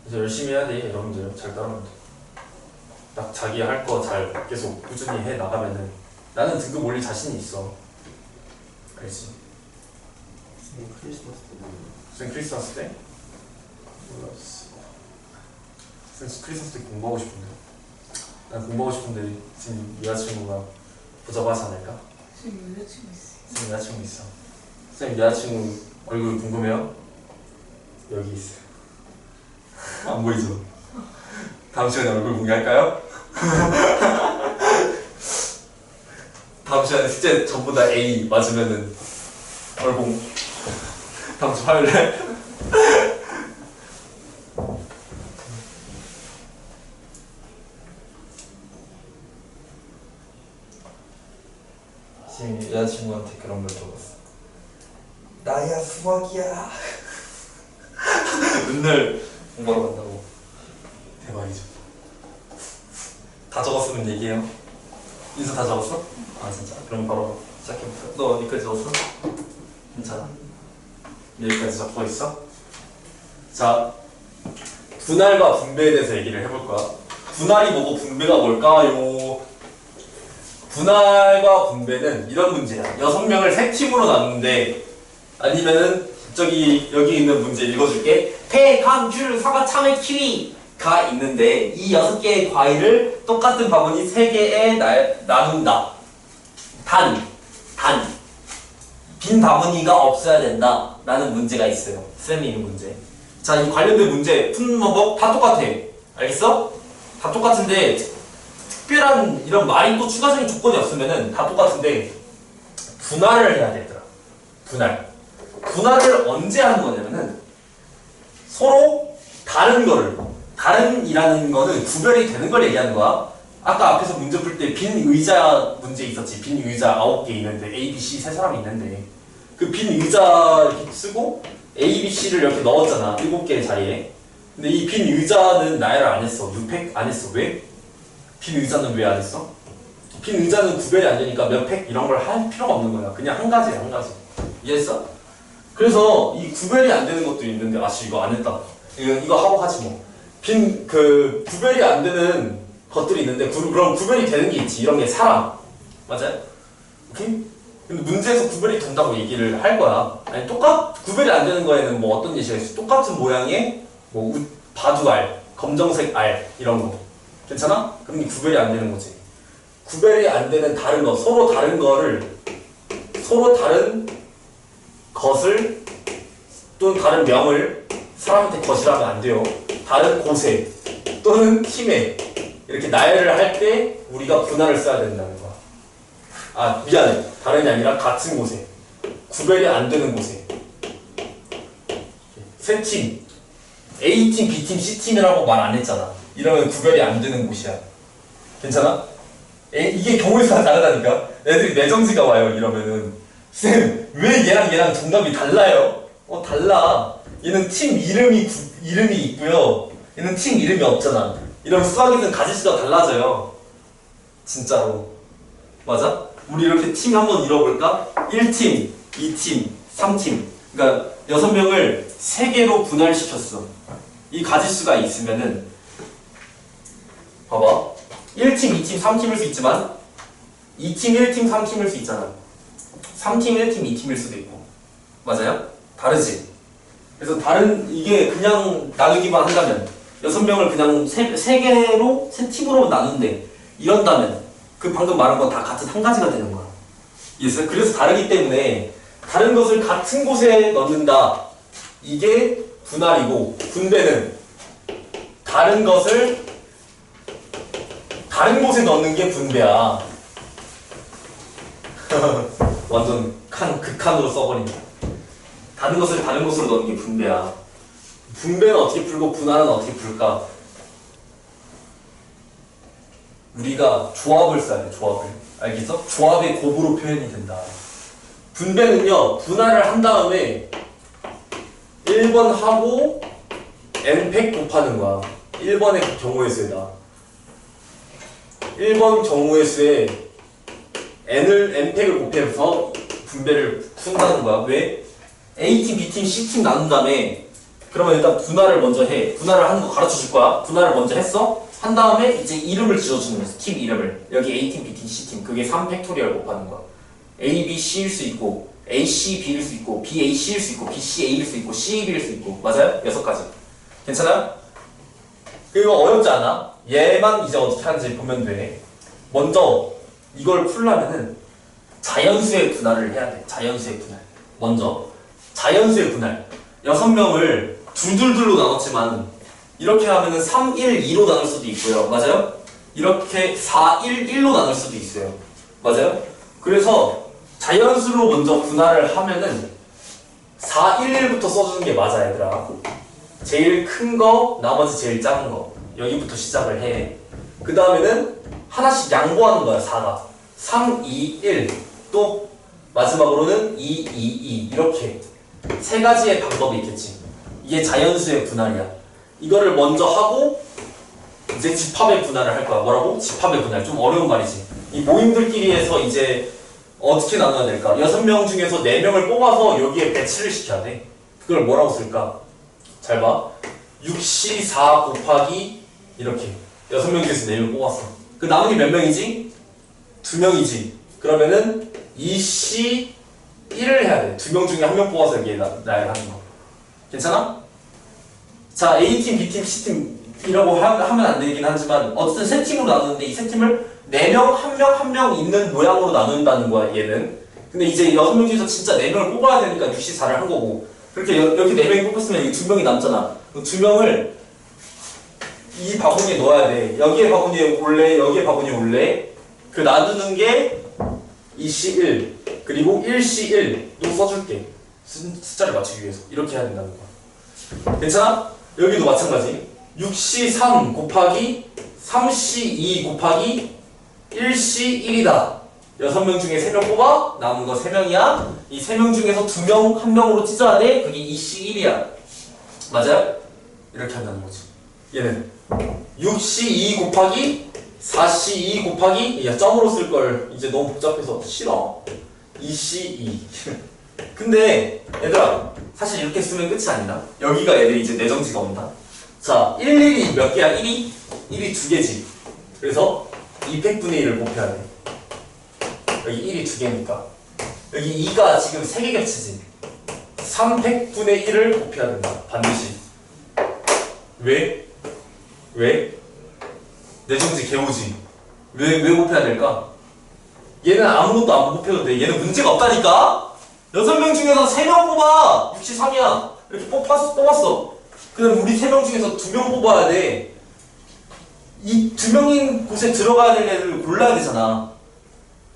그래서 열심히 해야 돼. 여러분들 잘 따르면 돼. 딱 자기 할 거 잘 계속 꾸준히 해 나가면은 나는 등급 올릴 자신이 있어. 알지? 쌤 크리스마스 때? 몰랐어. 쌤 크리스마스 때 공부하고 싶은데. 난 공부하고 싶은데 지금 여자친구가 보자고 하지 않을까? 쌤 여자친구 있어. 쌤 여자친구 있어. 쌤 여자친구 얼굴 궁금해요? 여기 있어요. 안 보이죠? 다음 시간에 얼굴 공개할까요? 다음 시간에 숙제 전부 다 A 맞으면은 얼공. 다음 주 화요일에. 지금 여자친구한테 그런 걸 적었어. 나야 수학이야. 맨날 공부하러 간다고. 대박이죠. 다 적었으면 얘기해요. 인수 다 적었어? 아 진짜? 그럼 바로 시작해볼까? 너 어디까지 적었어? 괜찮아? 여기까지 적고 있어? 자, 분할과 분배에 대해서 얘기를 해볼 거야. 분할이 뭐고 분배가 뭘까요? 분할과 분배는 이런 문제야. 6명을 3팀으로 나누는데 아니면은 여기 있는 문제 읽어줄게. 배, 감, 귤, 사과, 참외, 키위가 있는데 이 6개의 과일을 똑같은 바구니 3개에 나눈다. 빈 바구니가 없어야 된다 라는 문제가 있어요. 쌤이 있는 문제. 자, 이 관련된 문제 푸는 방법 다 똑같아. 알겠어? 다 똑같은데 특별한 이런 말이 또 추가적인 조건이 없으면은 다 똑같은데 분할을 해야 되더라. 분할을 언제 하는 거냐면은 서로 다른이라는 거는 구별이 되는 걸 얘기하는 거야. 아까 앞에서 문제 풀 때 빈 의자 문제 있었지. 빈 의자 9개 있는데 A, B, C 3사람이 있는데 그 빈 의자 이렇게 쓰고 A, B, C를 이렇게 넣었잖아. 7개의 자리에. 근데 이 빈 의자는 나열을 안 했어. 6팩 안 했어. 왜? 빈 의자는 왜 안 했어? 빈 의자는 구별이 안 되니까 몇 팩 이런 걸 할 필요가 없는 거야. 그냥 한 가지야, 한 가지. 이해했어? 그래서 이 구별이 안 되는 것도 있는데 아씨 이거 안 했다. 이거 하고 하지 뭐. 구별이 안 되는 것들이 있는데 그럼 구별이 되는 게 있지. 이런 게 사람. 맞아요? 오케이? 근데 문제에서 구별이 된다고 얘기를 할 거야. 아니 구별이 안 되는 거에는 뭐 어떤 예시가 있어? 똑같은 모양의 뭐 바둑알, 검정색 알 이런 거. 괜찮아? 그럼 구별이 안 되는 거지. 구별이 안 되는 다른 거, 서로 다른 것을 또는 다른 명을 사람한테 것이라면 안 돼요. 다른 곳에 또는 팀에 이렇게 나열을 할 때 우리가 분할을 써야 된다는 거야. 아 미안해. 다른이 아니라 같은 곳에. 구별이 안 되는 곳에. 세 팀. A팀, B팀, C팀이라고 말 안 했잖아. 이러면 구별이 안 되는 곳이야. 괜찮아? 이게 경우에 따라 다르다니까. 애들이 내정지가 와요. 이러면은 쌤, 왜 얘랑 정답이 달라요? 달라. 얘는 팀 이름이 있고요. 얘는 팀 이름이 없잖아. 이러면 수학에는 가지수가 달라져요. 진짜로. 맞아? 우리 이렇게 팀 한번 잃어볼까? 1팀, 2팀, 3팀. 그러니까 6명을 3개로 분할시켰어. 이 가지수가 있으면은 봐봐. 1팀, 2팀, 3팀일 수 있지만 2팀, 1팀, 3팀일 수 있잖아. 3팀, 1팀, 2팀일 수도 있고. 맞아요? 다르지? 그래서 이게 그냥 나누기만 한다면 6명을 그냥 3개로 3팀으로 나눈대. 이런다면 그 방금 말한 건 다 같은 한 가지가 되는 거야. 이해했어요? 그래서 다르기 때문에 다른 것을 같은 곳에 넣는다. 이게 분할이고, 분배는 다른 것을 다른 곳에 넣는 게 분배야. 완전 극한으로 써버린다. 다른 것을 다른 곳으로 넣는 게 분배야. 분배는 어떻게 풀고 분할은 어떻게 풀까? 우리가 조합을 써야 돼. 조합을. 알겠어? 조합의 곱으로 표현이 된다. 분배는요, 분할을 한 다음에 1번 하고 n팩 곱하는 거야. 1번의 경우의 수에다. 1번 경우의 수에 n팩을 곱해서 분배를 푼다는 거야. 왜? A팀, B팀, C팀 나눈 다음에 그러면 일단 분할을 먼저 해. 분할을 하는 거 가르쳐 줄 거야. 분할을 먼저 했어? 한 다음에 이제 이름을 지어주는 거야. 팀 이름을. 여기 A팀, B팀, C팀. 그게 3팩토리얼 곱하는 거야. A, B, C일 수 있고 A, C, B일 수 있고 B, A, C일 수 있고 B, C, A일 수 있고 C, B일 수 있고. 맞아요? 6가지. 괜찮아요? 그리고 어렵지 않아. 얘만 이제 어떻게 하는지 보면 돼. 먼저 이걸 풀려면은 자연수의 분할을 해야 돼. 자연수의 분할. 먼저 자연수의 분할. 6명을 둘둘둘로 나눴지만 이렇게 하면은 3, 1, 2로 나눌 수도 있고요. 맞아요? 이렇게 4, 1, 1로 나눌 수도 있어요. 맞아요? 그래서 자연수로 먼저 분할을 하면은 4, 1, 1부터 써주는 게 맞아, 얘들아. 제일 큰 거, 나머지 제일 작은 거. 여기부터 시작을 해. 그 다음에는 하나씩 양보하는 거야, 4가. 3, 2, 1. 또 마지막으로는 2, 2, 2. 이렇게. 3가지의 방법이 있겠지. 이게 자연수의 분할이야. 이거를 먼저 하고 이제 집합의 분할을 할 거야. 뭐라고? 집합의 분할. 좀 어려운 말이지. 이 모임들끼리 해서 이제 어떻게 나눠야 될까? 6명 중에서 4명을 뽑아서 여기에 배치를 시켜야 돼. 그걸 뭐라고 쓸까? 잘 봐. 6C 4 곱하기 이렇게 6명 중에서 4명 뽑았어. 그 남은 게 몇 명이지? 2명이지. 그러면은 2C 1을 해야 돼. 2명 중에 1명 뽑아서 여기에 나열하는 거. 괜찮아? 자, A팀, B팀, C팀이라고 하면 안 되긴 하지만 어쨌든 3팀으로 나누는데 이 3팀을 4명, 1명 있는 모양으로 나눈다는 거야, 얘는. 근데 이제 6명 중에서 진짜 4명을 뽑아야 되니까 6C4를 한 거고. 그렇게 여기 4명이 뽑혔으면 여기 2명이 남잖아. 그 2명을 이 바구니에 넣어야 돼. 여기에 바구니에 올래, 여기에 바구니에 올래. 그 놔두는 게 2C1 그리고 1C1도 써줄게. 숫자를 맞추기 위해서. 이렇게 해야 된다는 거야. 괜찮아? 여기도 마찬가지. 6C3 곱하기 3C2 곱하기 1C1이다. 6명 중에 3명 뽑아. 남은 거 3명이야. 이 3명 중에서 2명, 1명으로 찢어야 돼. 그게 2C1이야. 맞아요? 이렇게 한다는 거지. 얘는 6C2 곱하기 4C2 곱하기 야 점으로 쓸걸. 이제 너무 복잡해서 싫어. 2C2 근데 얘들아 사실 이렇게 쓰면 끝이 아니다. 여기가 애들이 이제 내정지가 온다. 자, 1, 1이 몇 개야? 1이? 1이 2개지. 그래서 200분의 1을 곱해야 돼. 여기 1이 2개니까 여기 2가 지금 3개 겹치지. 300분의 1을 곱해야 된다. 반드시. 왜? 왜? 내정지 개오지. 왜 곱해야 될까? 얘는 아무것도 안 곱해도 돼. 얘는 문제가 없다니까? 6명 중에서 3명 뽑아! 63이야. 이렇게 뽑았어. 그럼 우리 3명 중에서 2명 뽑아야 돼. 이 2명인 곳에 들어가야 될 애를 골라야 되잖아.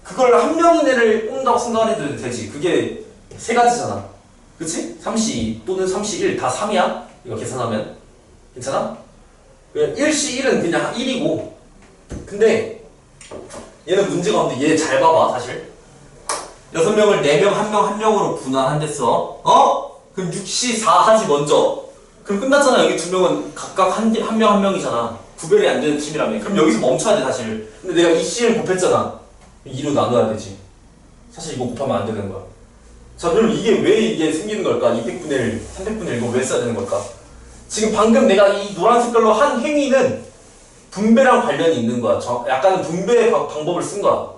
그걸 1명인 애를 뽑는다고 생각을 해도 되지. 그게 3가지잖아. 그치? 3C2 또는 3C1 다 3이야? 이거 계산하면. 괜찮아? 그냥 1시 1은 그냥 1이고 근데 얘는 문제가 없는데 얘 잘 봐봐 사실 6명을 4명 1명 1명으로 분할한댔어 그럼 6시 4 하지 먼저 그럼 끝났잖아 여기 2명은 각각 한 명 한 명이잖아 구별이 안 되는 팀이라며 그럼 여기서 멈춰야 돼 사실 근데 내가 이 C를 곱했잖아 2로 나눠야 되지 사실 이거 곱하면 안 되는 거야 자 그럼 왜 이게 생기는 걸까 200분의 1, 300분의 1 이거 왜 써야 되는 걸까 지금 방금 내가 이 노란 색깔로 한 행위는 분배랑 관련이 있는 거야 약간은 분배의 방법을 쓴 거야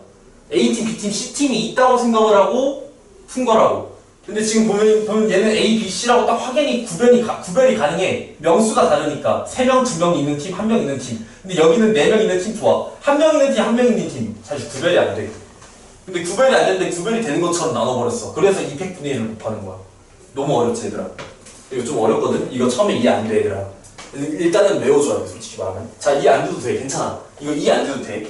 A팀, B팀, C팀이 있다고 생각을 하고 푼 거라고 근데 지금 보면 얘는 A, B, C라고 딱 확연히 구별이 가능해 명수가 다르니까 3명, 2명 있는 팀, 1명 있는 팀 근데 여기는 4명 있는 팀 좋아 1명 있는 팀, 1명 있는 팀 사실 구별이 안 돼 근데 구별이 안 되는데 구별이 되는 것처럼 나눠버렸어 그래서 200분의 1을 곱하는 거야 너무 어렵지 얘들아 이거 좀 어렵거든? 이거 처음에 이해 안 돼 얘들아 일단은 외워줘야 돼 솔직히 말하면 자 이해 안 돼도 돼 괜찮아 이거 이해 안 돼도 돼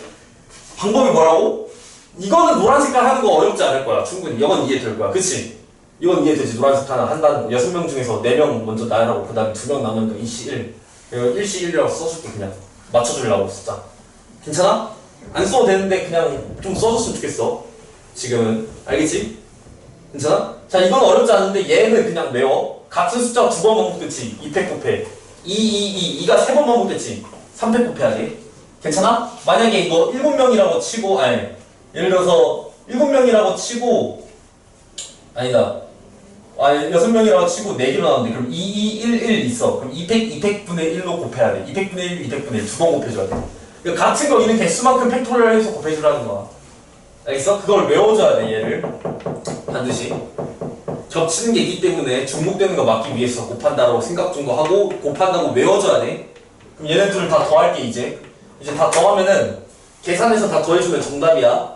방법이 뭐라고? 이거는 노란 색깔 하는 거 어렵지 않을 거야 충분히 이건 이해될 거야 그치? 이건 이해되지 노란 색깔 하나 한다는 거 6명 중에서 4명 먼저 나열하고 그 다음에 2명 남으니까 2시 1 이거 1시 1이라고 써줄게 그냥 맞춰주려고 진짜 괜찮아? 안 써도 되는데 그냥 좀 써줬으면 좋겠어 지금은 알겠지? 괜찮아? 자 이건 어렵지 않은데 얘는 그냥 외워 같은 숫자 2번 반복됐지 2팩 곱해 2가 3번 반복됐지 3팩 곱해야지 괜찮아? 만약에 이거 7명이라고 치고 예를 들어서 7명이라고 치고 아니다 6명이라고 치고 4개로 나왔는데 그럼 2, 2, 1, 1 있어 그럼 200분의 1로 곱해야 돼 200분의 1, 200분의 1 두 번 곱해줘야 돼 그러니까 같은 거 있는 개수만큼 팩토리얼 해서 곱해주라는 거야 알겠어? 그걸 외워줘야 돼 얘를 반드시 겹치는 게 있기 때문에 중복되는 거 막기 위해서 곱한다라고 생각 정도 하고 곱한다고 외워줘야 돼 그럼 얘네들을 다 더할게 이제 다 더하면은 계산해서 다 더해주면 정답이야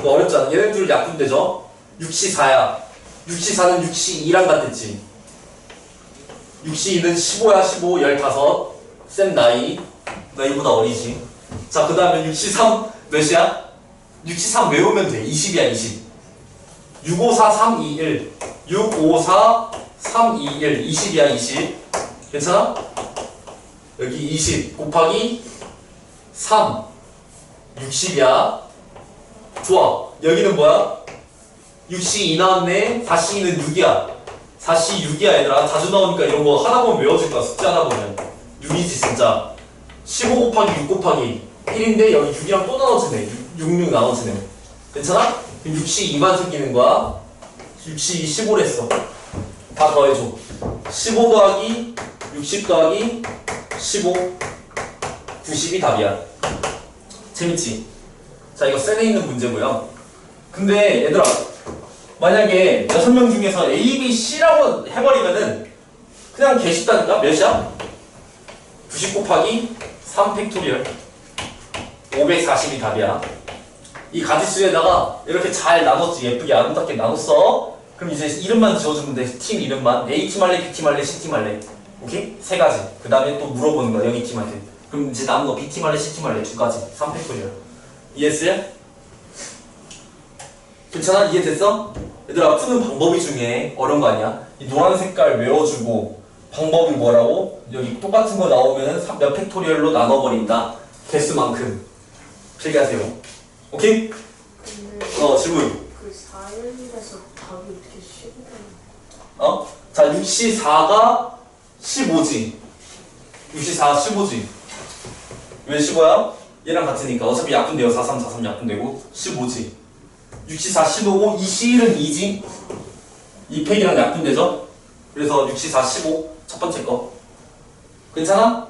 이거 어렵지 않아 얘네들 약분되죠 6시 4야 6시 4는 6시 2랑 같았지 6시 2는 15야 15 15 쌤 나이보다 어리지 자 그 다음에 6시 3 몇이야? 6시 3 외우면 돼 20이야 20 654 321 654 321 20이야 20 괜찮아? 여기 20 곱하기 3 60이야 좋아 여기는 뭐야? 6시 2 나왔네 4시 2는 6이야 4시 6이야 얘들아 자주 나오니까 이런 거 하다 보면 외워질 거야 숙제 하다 보면 6이지 진짜 15 곱하기 6 곱하기 1인데 여기 6이랑 또 나눠지네 6 나눠지네 괜찮아? 그럼 6시 2만 생기는 거야 6시 2 15랬어 다 더해줘 15 더하기 60 더하기 15 90이 답이야 재밌지? 자 이거 셀에 있는 문제고요 근데 얘들아 만약에 6명 중에서 A, B, C라고 해버리면은 그냥 개 쉽다니까? 몇이야? 90 곱하기 3 팩토리얼 540이 답이야 이 가지수에다가 이렇게 잘 나눴지 예쁘게 아름답게 나눴어 그럼 이제 이름만 지어주면 돼 팀 이름만 A팀 할래 B팀 할래 C팀 할래 오케이? 3가지 그 다음에 또 물어보는 거야 여기 팀한테 그럼 이제 남은 거 B팀 할래 C팀 할래 2가지 3 팩토리얼 이해했어요? 괜찮아? 이해됐어? 얘들아 푸는 방법이 중에 어려운 거 아니야? 이 노란 색깔 외워주고 방법이 뭐라고? 여기 똑같은 거 나오면 몇 팩토리얼로 나눠버린다 개수만큼 필기하세요 오케이? 근데 질문 그 4일에서 답이 어떻게 15분? 자 6시 4가 15지 6시 4가 15지 왜 15야? 얘랑 같으니까 어차피 약분돼요 43, 43 약분되고 15지 6시 4 15고 2시 1은 2지 2팩이랑 약분되죠? 그래서 6시 4 15 첫 번째 거 괜찮아?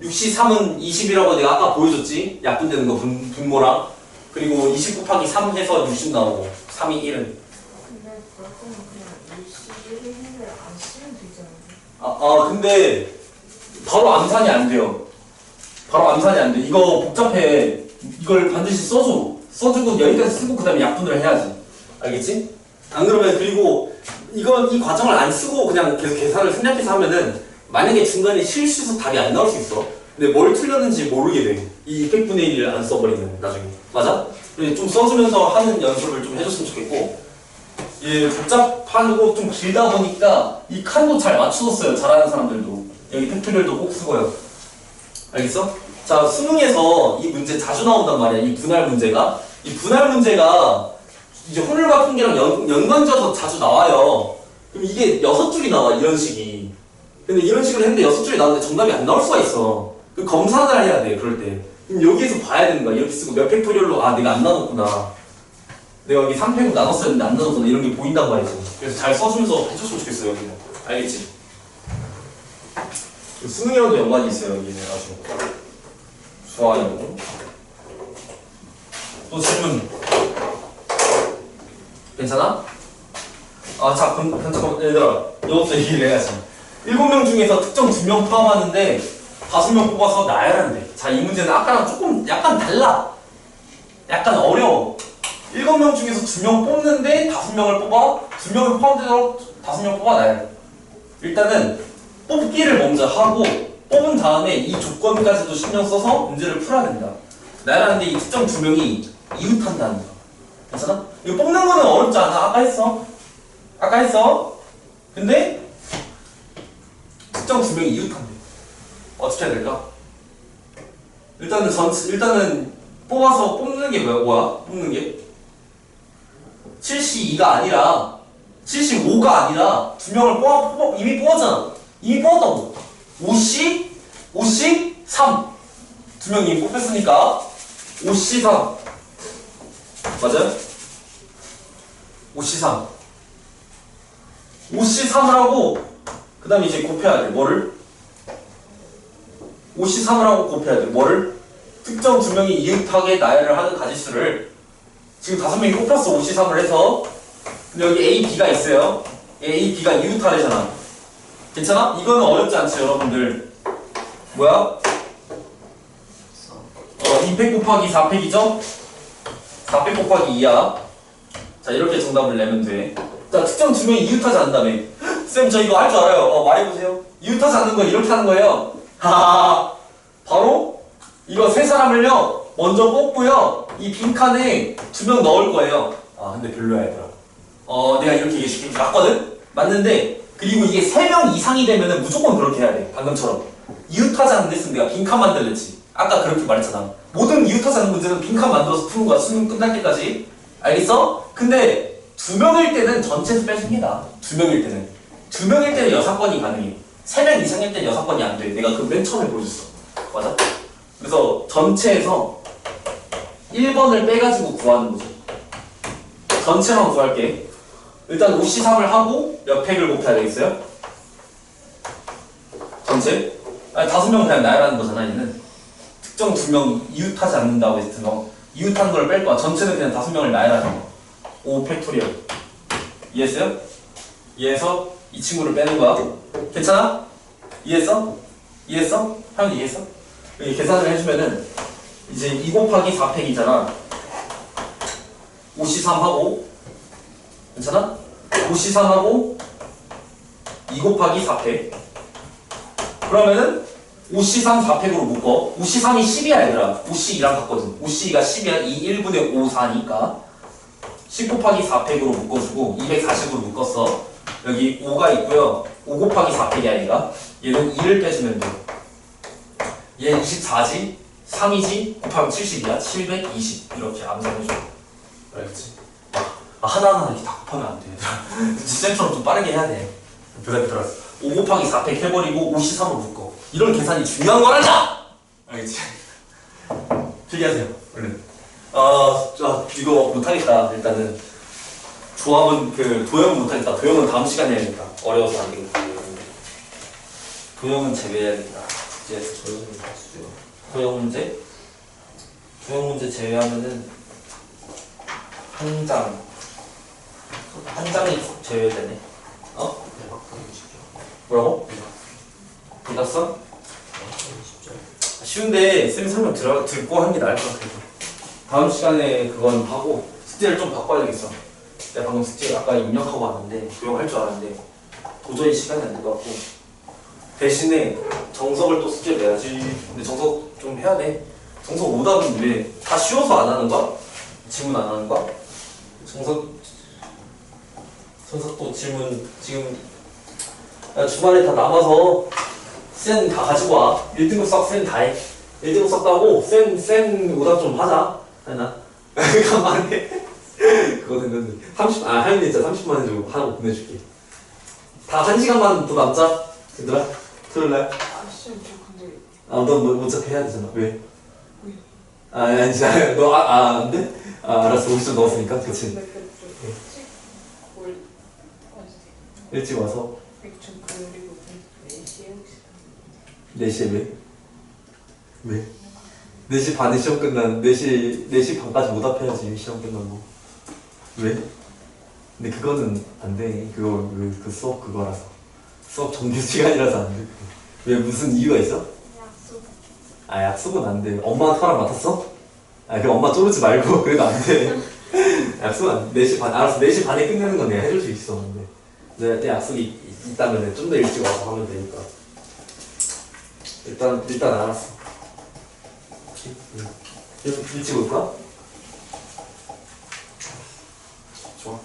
6시 3은 20이라고 내가 아까 보여줬지? 약분되는 거 분모랑 그리고 20 곱하기 3 해서 60 나오고 3이 1은 근데 그럴 거면 그냥 21일인데 안 쓰면 되잖아요. 근데 바로 암산이 안 돼요 바로 암산이 안 돼 이거 복잡해 이걸 반드시 써주고 여기까지 쓰고 그 다음에 약분을 해야지 알겠지? 안 그러면 그리고 이 과정을 안 쓰고 그냥 계속 계산을 생략해서 하면은 만약에 중간에 실수해서 답이 안 나올 수 있어 근데 뭘 틀렸는지 모르게 돼이 100분의 1을 안 써버리면 나중에 맞아? 좀 써주면서 하는 연습을 좀 해줬으면 좋겠고 복잡하고 좀 길다 보니까 이 칸도 잘 맞춰줬어요 잘하는 사람들도 여기 팩토리얼도 꼭 쓰고요 알겠어? 자, 수능에서 이 문제 자주 나온단 말이야. 이 분할 문제가. 이 분할 문제가 이제 혼혈과 통계랑 연관져서 자주 나와요. 그럼 이게 6줄이 나와, 이런 식이. 근데 이런 식으로 했는데 6줄이 나오는데 정답이 안 나올 수가 있어. 그 검사를 해야 돼, 그럴 때. 그럼 여기에서 봐야 되는 거야. 이렇게 쓰고 몇 팩토리얼로, 아, 내가 안 나눴구나. 내가 여기 3팩으로 나눴어야 했는데 안 나눴구나. 이런 게 보인단 말이지. 그래서 잘 써주면서 해줬으면 좋겠어, 여기는. 알겠지? 수능이랑도 연관이 있어요, 여기는 아주. 좋아요. 또 질문. 괜찮아? 아, 자, 잠깐만, 얘들아. 이것도 얘기를 해야지. 7명 중에서 특정 2명 포함하는데 5명 뽑아서 나열하면 돼. 자, 이 문제는 아까랑 조금 약간 달라. 약간 어려워. 7명 중에서 2명 뽑는데 5명을 뽑아. 2명을 포함돼서 5명 뽑아 나열. 일단은 뽑기를 먼저 하고 뽑은 다음에 이 조건까지도 신경 써서 문제를 풀어야 된다. 나열하는데 이 특정 2명이 이웃한다는 거. 괜찮아? 이거 뽑는 거는 어렵지 않아. 아까 했어. 아까 했어. 근데 특정 2명이 이웃한대. 어떻게 해야 될까? 일단은 뽑아서 뽑는 게 뭐야? 뽑는 게 72가 아니라 75가 아니라 2명을 이미 뽑았잖아. 이미 뽑았다고. 50, 3. 2명이 이미 뽑혔으니까 53. 맞아요? 53. 53을 하고 그 다음에 이제 곱해야 돼. 뭐를? 53을 하고 곱해야 돼. 뭐를? 특정 2명이 이웃하게 나열을 하는 가지수를 지금 5명이 뽑혔어. 53을 해서. 근데 여기 A, B가 있어요. A, B가 이웃하래잖아. 괜찮아? 이거는 어렵지 않지 여러분들. 뭐야? 2팩 곱하기 4팩이죠? 4팩 곱하기 2야. 자, 이렇게 정답을 내면 돼. 자, 특정 2명이 이웃하지 않는다며. 쌤, 저 이거 할 줄 알아요. 말해보세요. 이웃하지 않는 거 이렇게 하는 거예요. 하하하. 바로 이거 3사람을요 먼저 뽑고요 이 빈칸에 2명 넣을 거예요. 아, 근데 별로야 얘들아. 내가 이렇게 얘기해줄게. 맞거든? 맞는데 그리고 이게 3명 이상이 되면은 무조건 그렇게 해야 돼. 방금처럼 이웃하지 않는 데 쓰면 내가 빈칸 만들랬지. 아까 그렇게 말했잖아. 모든 이웃하지 않는 문제는 빈칸 만들어서 푸는 거야. 수능 끝날 때까지. 알겠어? 근데 2명일 때는 전체에서 빼줍니다. 2명일 때는. 2명일 때는 6건이 가능해. 3명 이상일 때는 6건이 안 돼. 내가 그 맨 처음에 보여줬어. 맞아? 그래서 전체에서 1번을 빼가지고 구하는 거지. 전체만 구할게. 일단 53을 하고 몇 팩을 곱해야 되겠어요? 전체? 아니 5명 그냥 나열하는 거잖아 얘는. 특정 2명 이웃하지 않는다고 했을 때 이웃하는 걸 뺄 거야. 전체는 그냥 5명을 나열하는 거. 5팩토리얼. 이해했어요? 이해해서 이 친구를 빼는 거야. 괜찮아? 이해했어? 이해했어? 하면 이해했어? 여기 계산을 해주면은 이제 2 곱하기 4팩이잖아. 53하고 괜찮아? 53하고 2 곱하기 4팩. 그러면은 53 4팩으로 묶어. 53이 10이야 얘들아. 52랑 같거든. 52가 10이야. 2 1분의 5 4니까 10 곱하기 4팩으로 묶어주고 240으로 묶었어. 여기 5가 있고요. 5 곱하기 4팩이야 얘가. 얘는 2를 빼주면 돼. 얘 24지? 3이지? 곱하면 70이야. 720 이렇게 암산해줘. 알겠지? 하나하나 이렇게 다 곱하면 안 돼. 쌤처럼 좀 빠르게 해야 돼. 들었어. 5 곱하기 4팩 해버리고 53으로 묶어. 이런 계산이 중요한 거란다! 알겠지? 필기하세요. 얼른. 이거 못하겠다. 일단은 조합은 도형은 못하겠다. 도형은 다음 시간에 해야겠다. 어려워서 안 되겠다. 도형은 제외해야겠다. 이제 도형 문제 제외하면은 한 장이 제외되네. 뭐라고? 불났어? 쉬운데 쌤이 설명 듣고 하는 게 나을 것 같아. 다음 시간에 그건 하고 숙제를 좀 바꿔야겠어. 내가 방금 숙제 아까 입력하고 왔는데 조용할 줄 알았는데 도저히 시간이 안 될 것 같고 대신에 정석을 또 숙제 내야지. 근데 정석 좀 해야 돼. 정석 오답은 왜 다 쉬워서 안 하는 거야? 질문 안 하는 거야? 정석도 질문 지금 주말에 다 남아서 센 다 가지고 와. 1등급 썩 센 다 해. 1등급 썩다고 센 오답 좀 하자. 하나. 가만히. 그거는 30, 하윤이 진짜 30만 해주고 하고 보내줄게. 다 1시간만 더 남자. 얘들아, 토요일날. 아 시험 저 근데 너 먼저 해야 되잖아. 왜? 왜? 아니, 진짜. 안 돼? 알았어. 50점 넣었으니까. 그치. 근데 좀 일찍 올 일찍 와서. 좀 그리고 4시에 혹시 4시에 왜? 왜? 4시 반에 시험 끝난 4시 반까지 오답해야지 시험 끝나고. 왜? 근데 그거는 안 돼. 그 수업 그거라서. 수업 정규 시간이라서 안 돼. 왜 무슨 이유가 있어? 약속 약속은 안 돼. 엄마한테 허락 맡았어? 그럼 엄마 쪼르지 말고 그래도 안 돼. 약속은 안 돼. 4시 반, 알았어. 4시 반에 끝내는 건 내가 해줄 수 있어. 근데 내 약속이 있다면 좀 더 일찍 와서 하면 되니까. 일단 알았어. 일찍 올 거야? 좋아.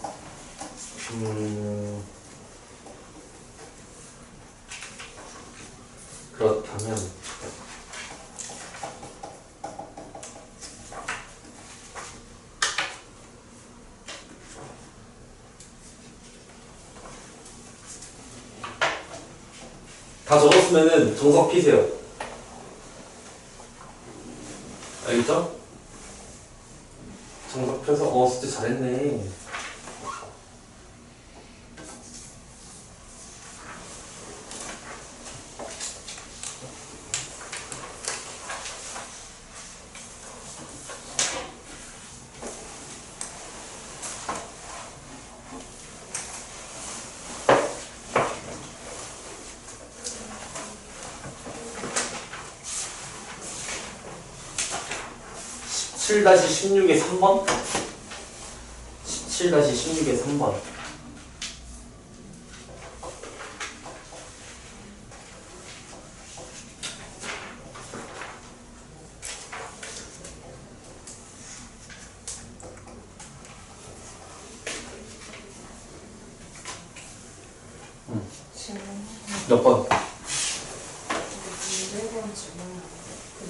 그렇다면 다 적었으면은 정석 피세요. 알겠죠? 정석 펴서 숙제 잘했네. 다시 16의 3번? 17-16의 3번. 몇 번? 문제 번 질문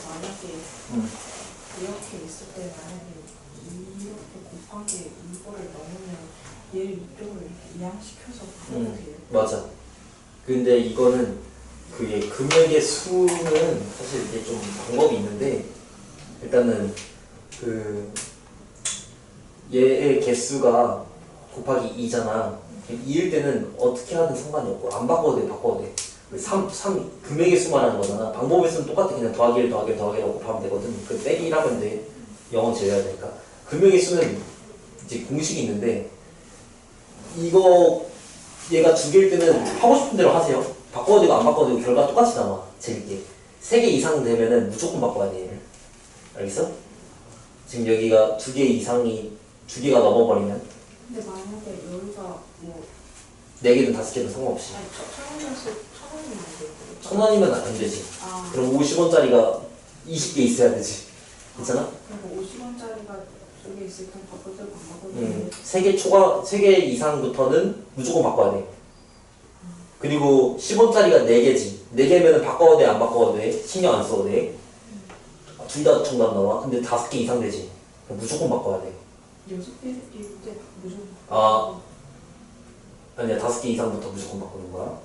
만약에 이렇게 있을 때 만약에 이렇게 곱한 게 이거를 넣으면 얘를 이쪽으로 이렇게 이항시켜서 풀어도 돼요? 맞아. 근데 이거는 그게 금액의 수는 사실 이게 좀 방법이 있는데 일단은 그 얘의 개수가 곱하기 2잖아. 2일 때는 어떻게 하든 상관이 없고 안 바꿔도 돼, 바꿔도 돼. 3 금액의 수 말하는 거잖아. 방법의 수는 똑같아. 그냥 더하기 1 더하기 1 더하기 1 곱하면 되거든. 그 빼기 1하면 돼. 영어 제외해야 되니까. 금액의 수는 이제 공식이 있는데 이거 얘가 2개일 때는 하고 싶은 대로 하세요. 바꿔도 되고 안 바꿔도 되고 결과 똑같이 나와. 재밌게. 3개 이상 되면은 무조건 바꿔야 돼, 얘를. 알겠어? 지금 여기가 2개 이상이 2개가 넘어버리면 근데 만약에 여기가 뭐 4개든 5개든 상관없이 아니 1,000원에서 1,000원이면 안 되고 1,000원이면 안 되지. 그럼 50원짜리가 20개 있어야 되지. 괜찮아? 그리고 50원짜리가 저기 있을 땐 바꿔도 되고 안 바꿔도 되고 3개 이상부터는 무조건 바꿔야 돼. 그리고 10원짜리가 4개지. 4개면은 바꿔도 돼, 안 바꿔도 돼. 신경 안 써도 돼. 둘 다 정답 나와. 근데 5개 이상 되지. 그럼 무조건 바꿔야 돼. 6개일 때 무조건 아니야, 5개 이상부터 무조건 바꾸는 거야.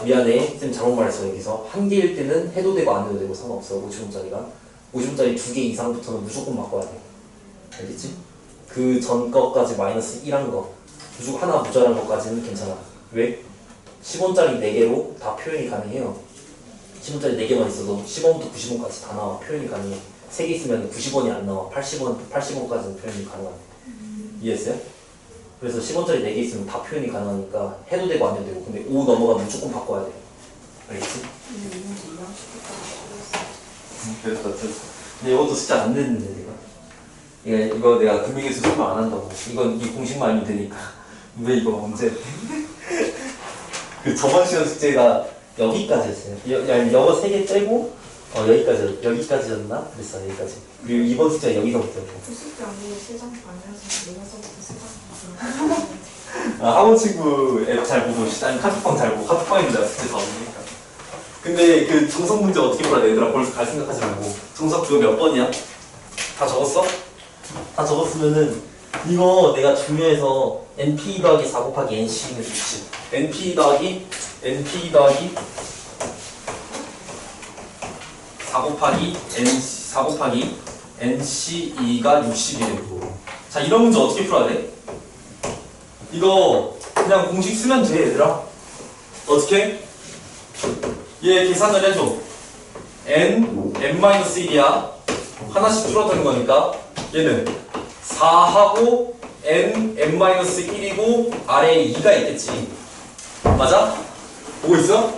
미안해. 쌤 잘못 말했어. 여기서 1개일 때는 해도 되고 안 해도 되고 상관없어. 50원짜리가 50원짜리 2개 이상부터는 무조건 바꿔야 돼. 알겠지? 그 전 거까지 마이너스 1한 거 무조건 하나 모자란 것까지는 괜찮아. 왜? 10원짜리 4개로 다 표현이 가능해요. 10원짜리 4개만 있어도 10원부터 90원까지 다 나와. 표현이 가능해. 3개 있으면 90원이 안 나와. 80원까지는 표현이 가능하대. 이해했어요? 그래서 10원짜리 4개 있으면 다 표현이 가능하니까 해도 되고 안 해도 되고. 근데 5 넘어가면 무조건 바꿔야 돼. 알겠지? 근데 이건 이항시켰다고 됐어. 근데 이것도 숫자 안 냈는데 내가. 이거 내가 금액에서 설명 안 한다고. 이건 이 공식만 알면 되니까. 왜 이거 언제? 그 저번 시간 숙제가 여기까지였어요. 영어 3개 빼고 여기까지였나? 그랬어. 여기까지. 그리고 이번 숙제가 여기서부터였고. 그 숙제 아니고 3장 반이라서 내가 써부터 3장 학원 친구 앱 잘 보고 아니 카톡방 잘 보고 카톡방에도 내가 숙제 다 오니까. 근데 그 정석 문제 어떻게 풀어야 얘들아? 벌써 갈 생각하지 말고. 정석 그거 몇 번이야? 다 적었어? 다 적었으면은 이거 내가 중요해서 NP 더하기 4 곱하기 NC는 60. NP 더하기 4 곱하기 NC2가 60이래. 자, 이런 문제 어떻게 풀어야 돼? 이거 그냥 공식 쓰면 돼, 얘들아. 어떻게? 얘 계산을 해줘. n-1이야. 하나씩 줄어드는 거니까 얘는 4하고 n-1이고 아래에 2가 있겠지. 맞아? 보고 있어?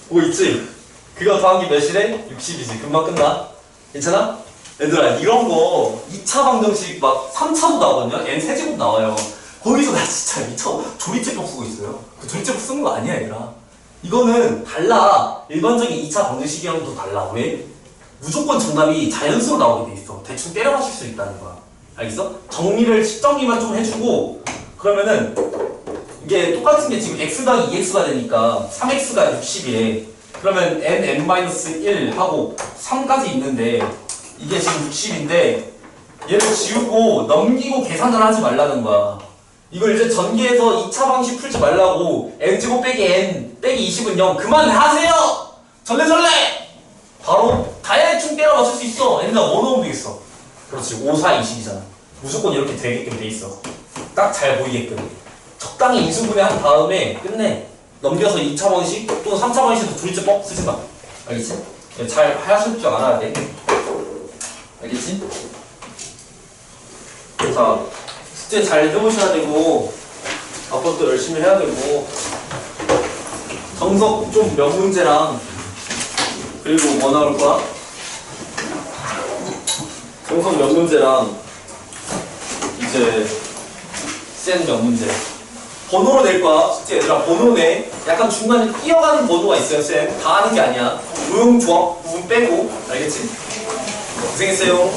보고 있지? 그거 더한 게 몇이래? 60이지. 금방 끝나. 괜찮아? 얘들아, 이런 거 2차 방정식 막 3차도 나오거든요? n 세제곱 나와요. 거기서 나 진짜 미쳐 조리제법 쓰고 있어요. 그 조리제법 쓰는 거 아니야, 얘들아. 이거는 달라. 일반적인 2차 방정식이랑은 또 달라. 왜? 무조건 정답이 자연수로 나오게 돼 있어. 대충 때려 맞출 수 있다는 거야. 알겠어? 정리를 식정리만 좀 해주고 그러면은 이게 똑같은 게 지금 x 더하기 2x가 되니까 3x가 60이래. 그러면 n-1 하고 3까지 있는데 이게 지금 60인데 얘를 지우고 넘기고 계산을 하지 말라는 거야. 이걸 이제 전개해서 2차 방식 풀지 말라고. n제곱 빼기 n 빼기 20은 0 그만하세요! 전래전래! 바로 대충 때려 맞출 수 있어. n에다 뭐 넣으면 되겠어? 그렇지, 5, 4, 20이잖아. 무조건 이렇게 되게끔 돼 있어. 딱 잘 보이게끔. 적당히 인수분해 한 다음에 끝내. 넘겨서 2차 방식 또는 3차 방식도 조리제법 쓰지 마. 알겠지? 잘 하실 줄 알아야 돼. 알겠지? 자, 숙제 잘 해보셔야 되고 앞으로 또 열심히 해야 되고 정석 좀 몇 문제랑 그리고 뭐 나올 거야? 정석 몇 문제랑 이제 센 몇 문제 번호로 낼 거야. 숙제 얘들아 번호 내. 약간 중간에 뛰어가는 번호가 있어요. 쌤 다 하는 게 아니야. 무용 조합 부분 빼고. 알겠지? 고생했어요.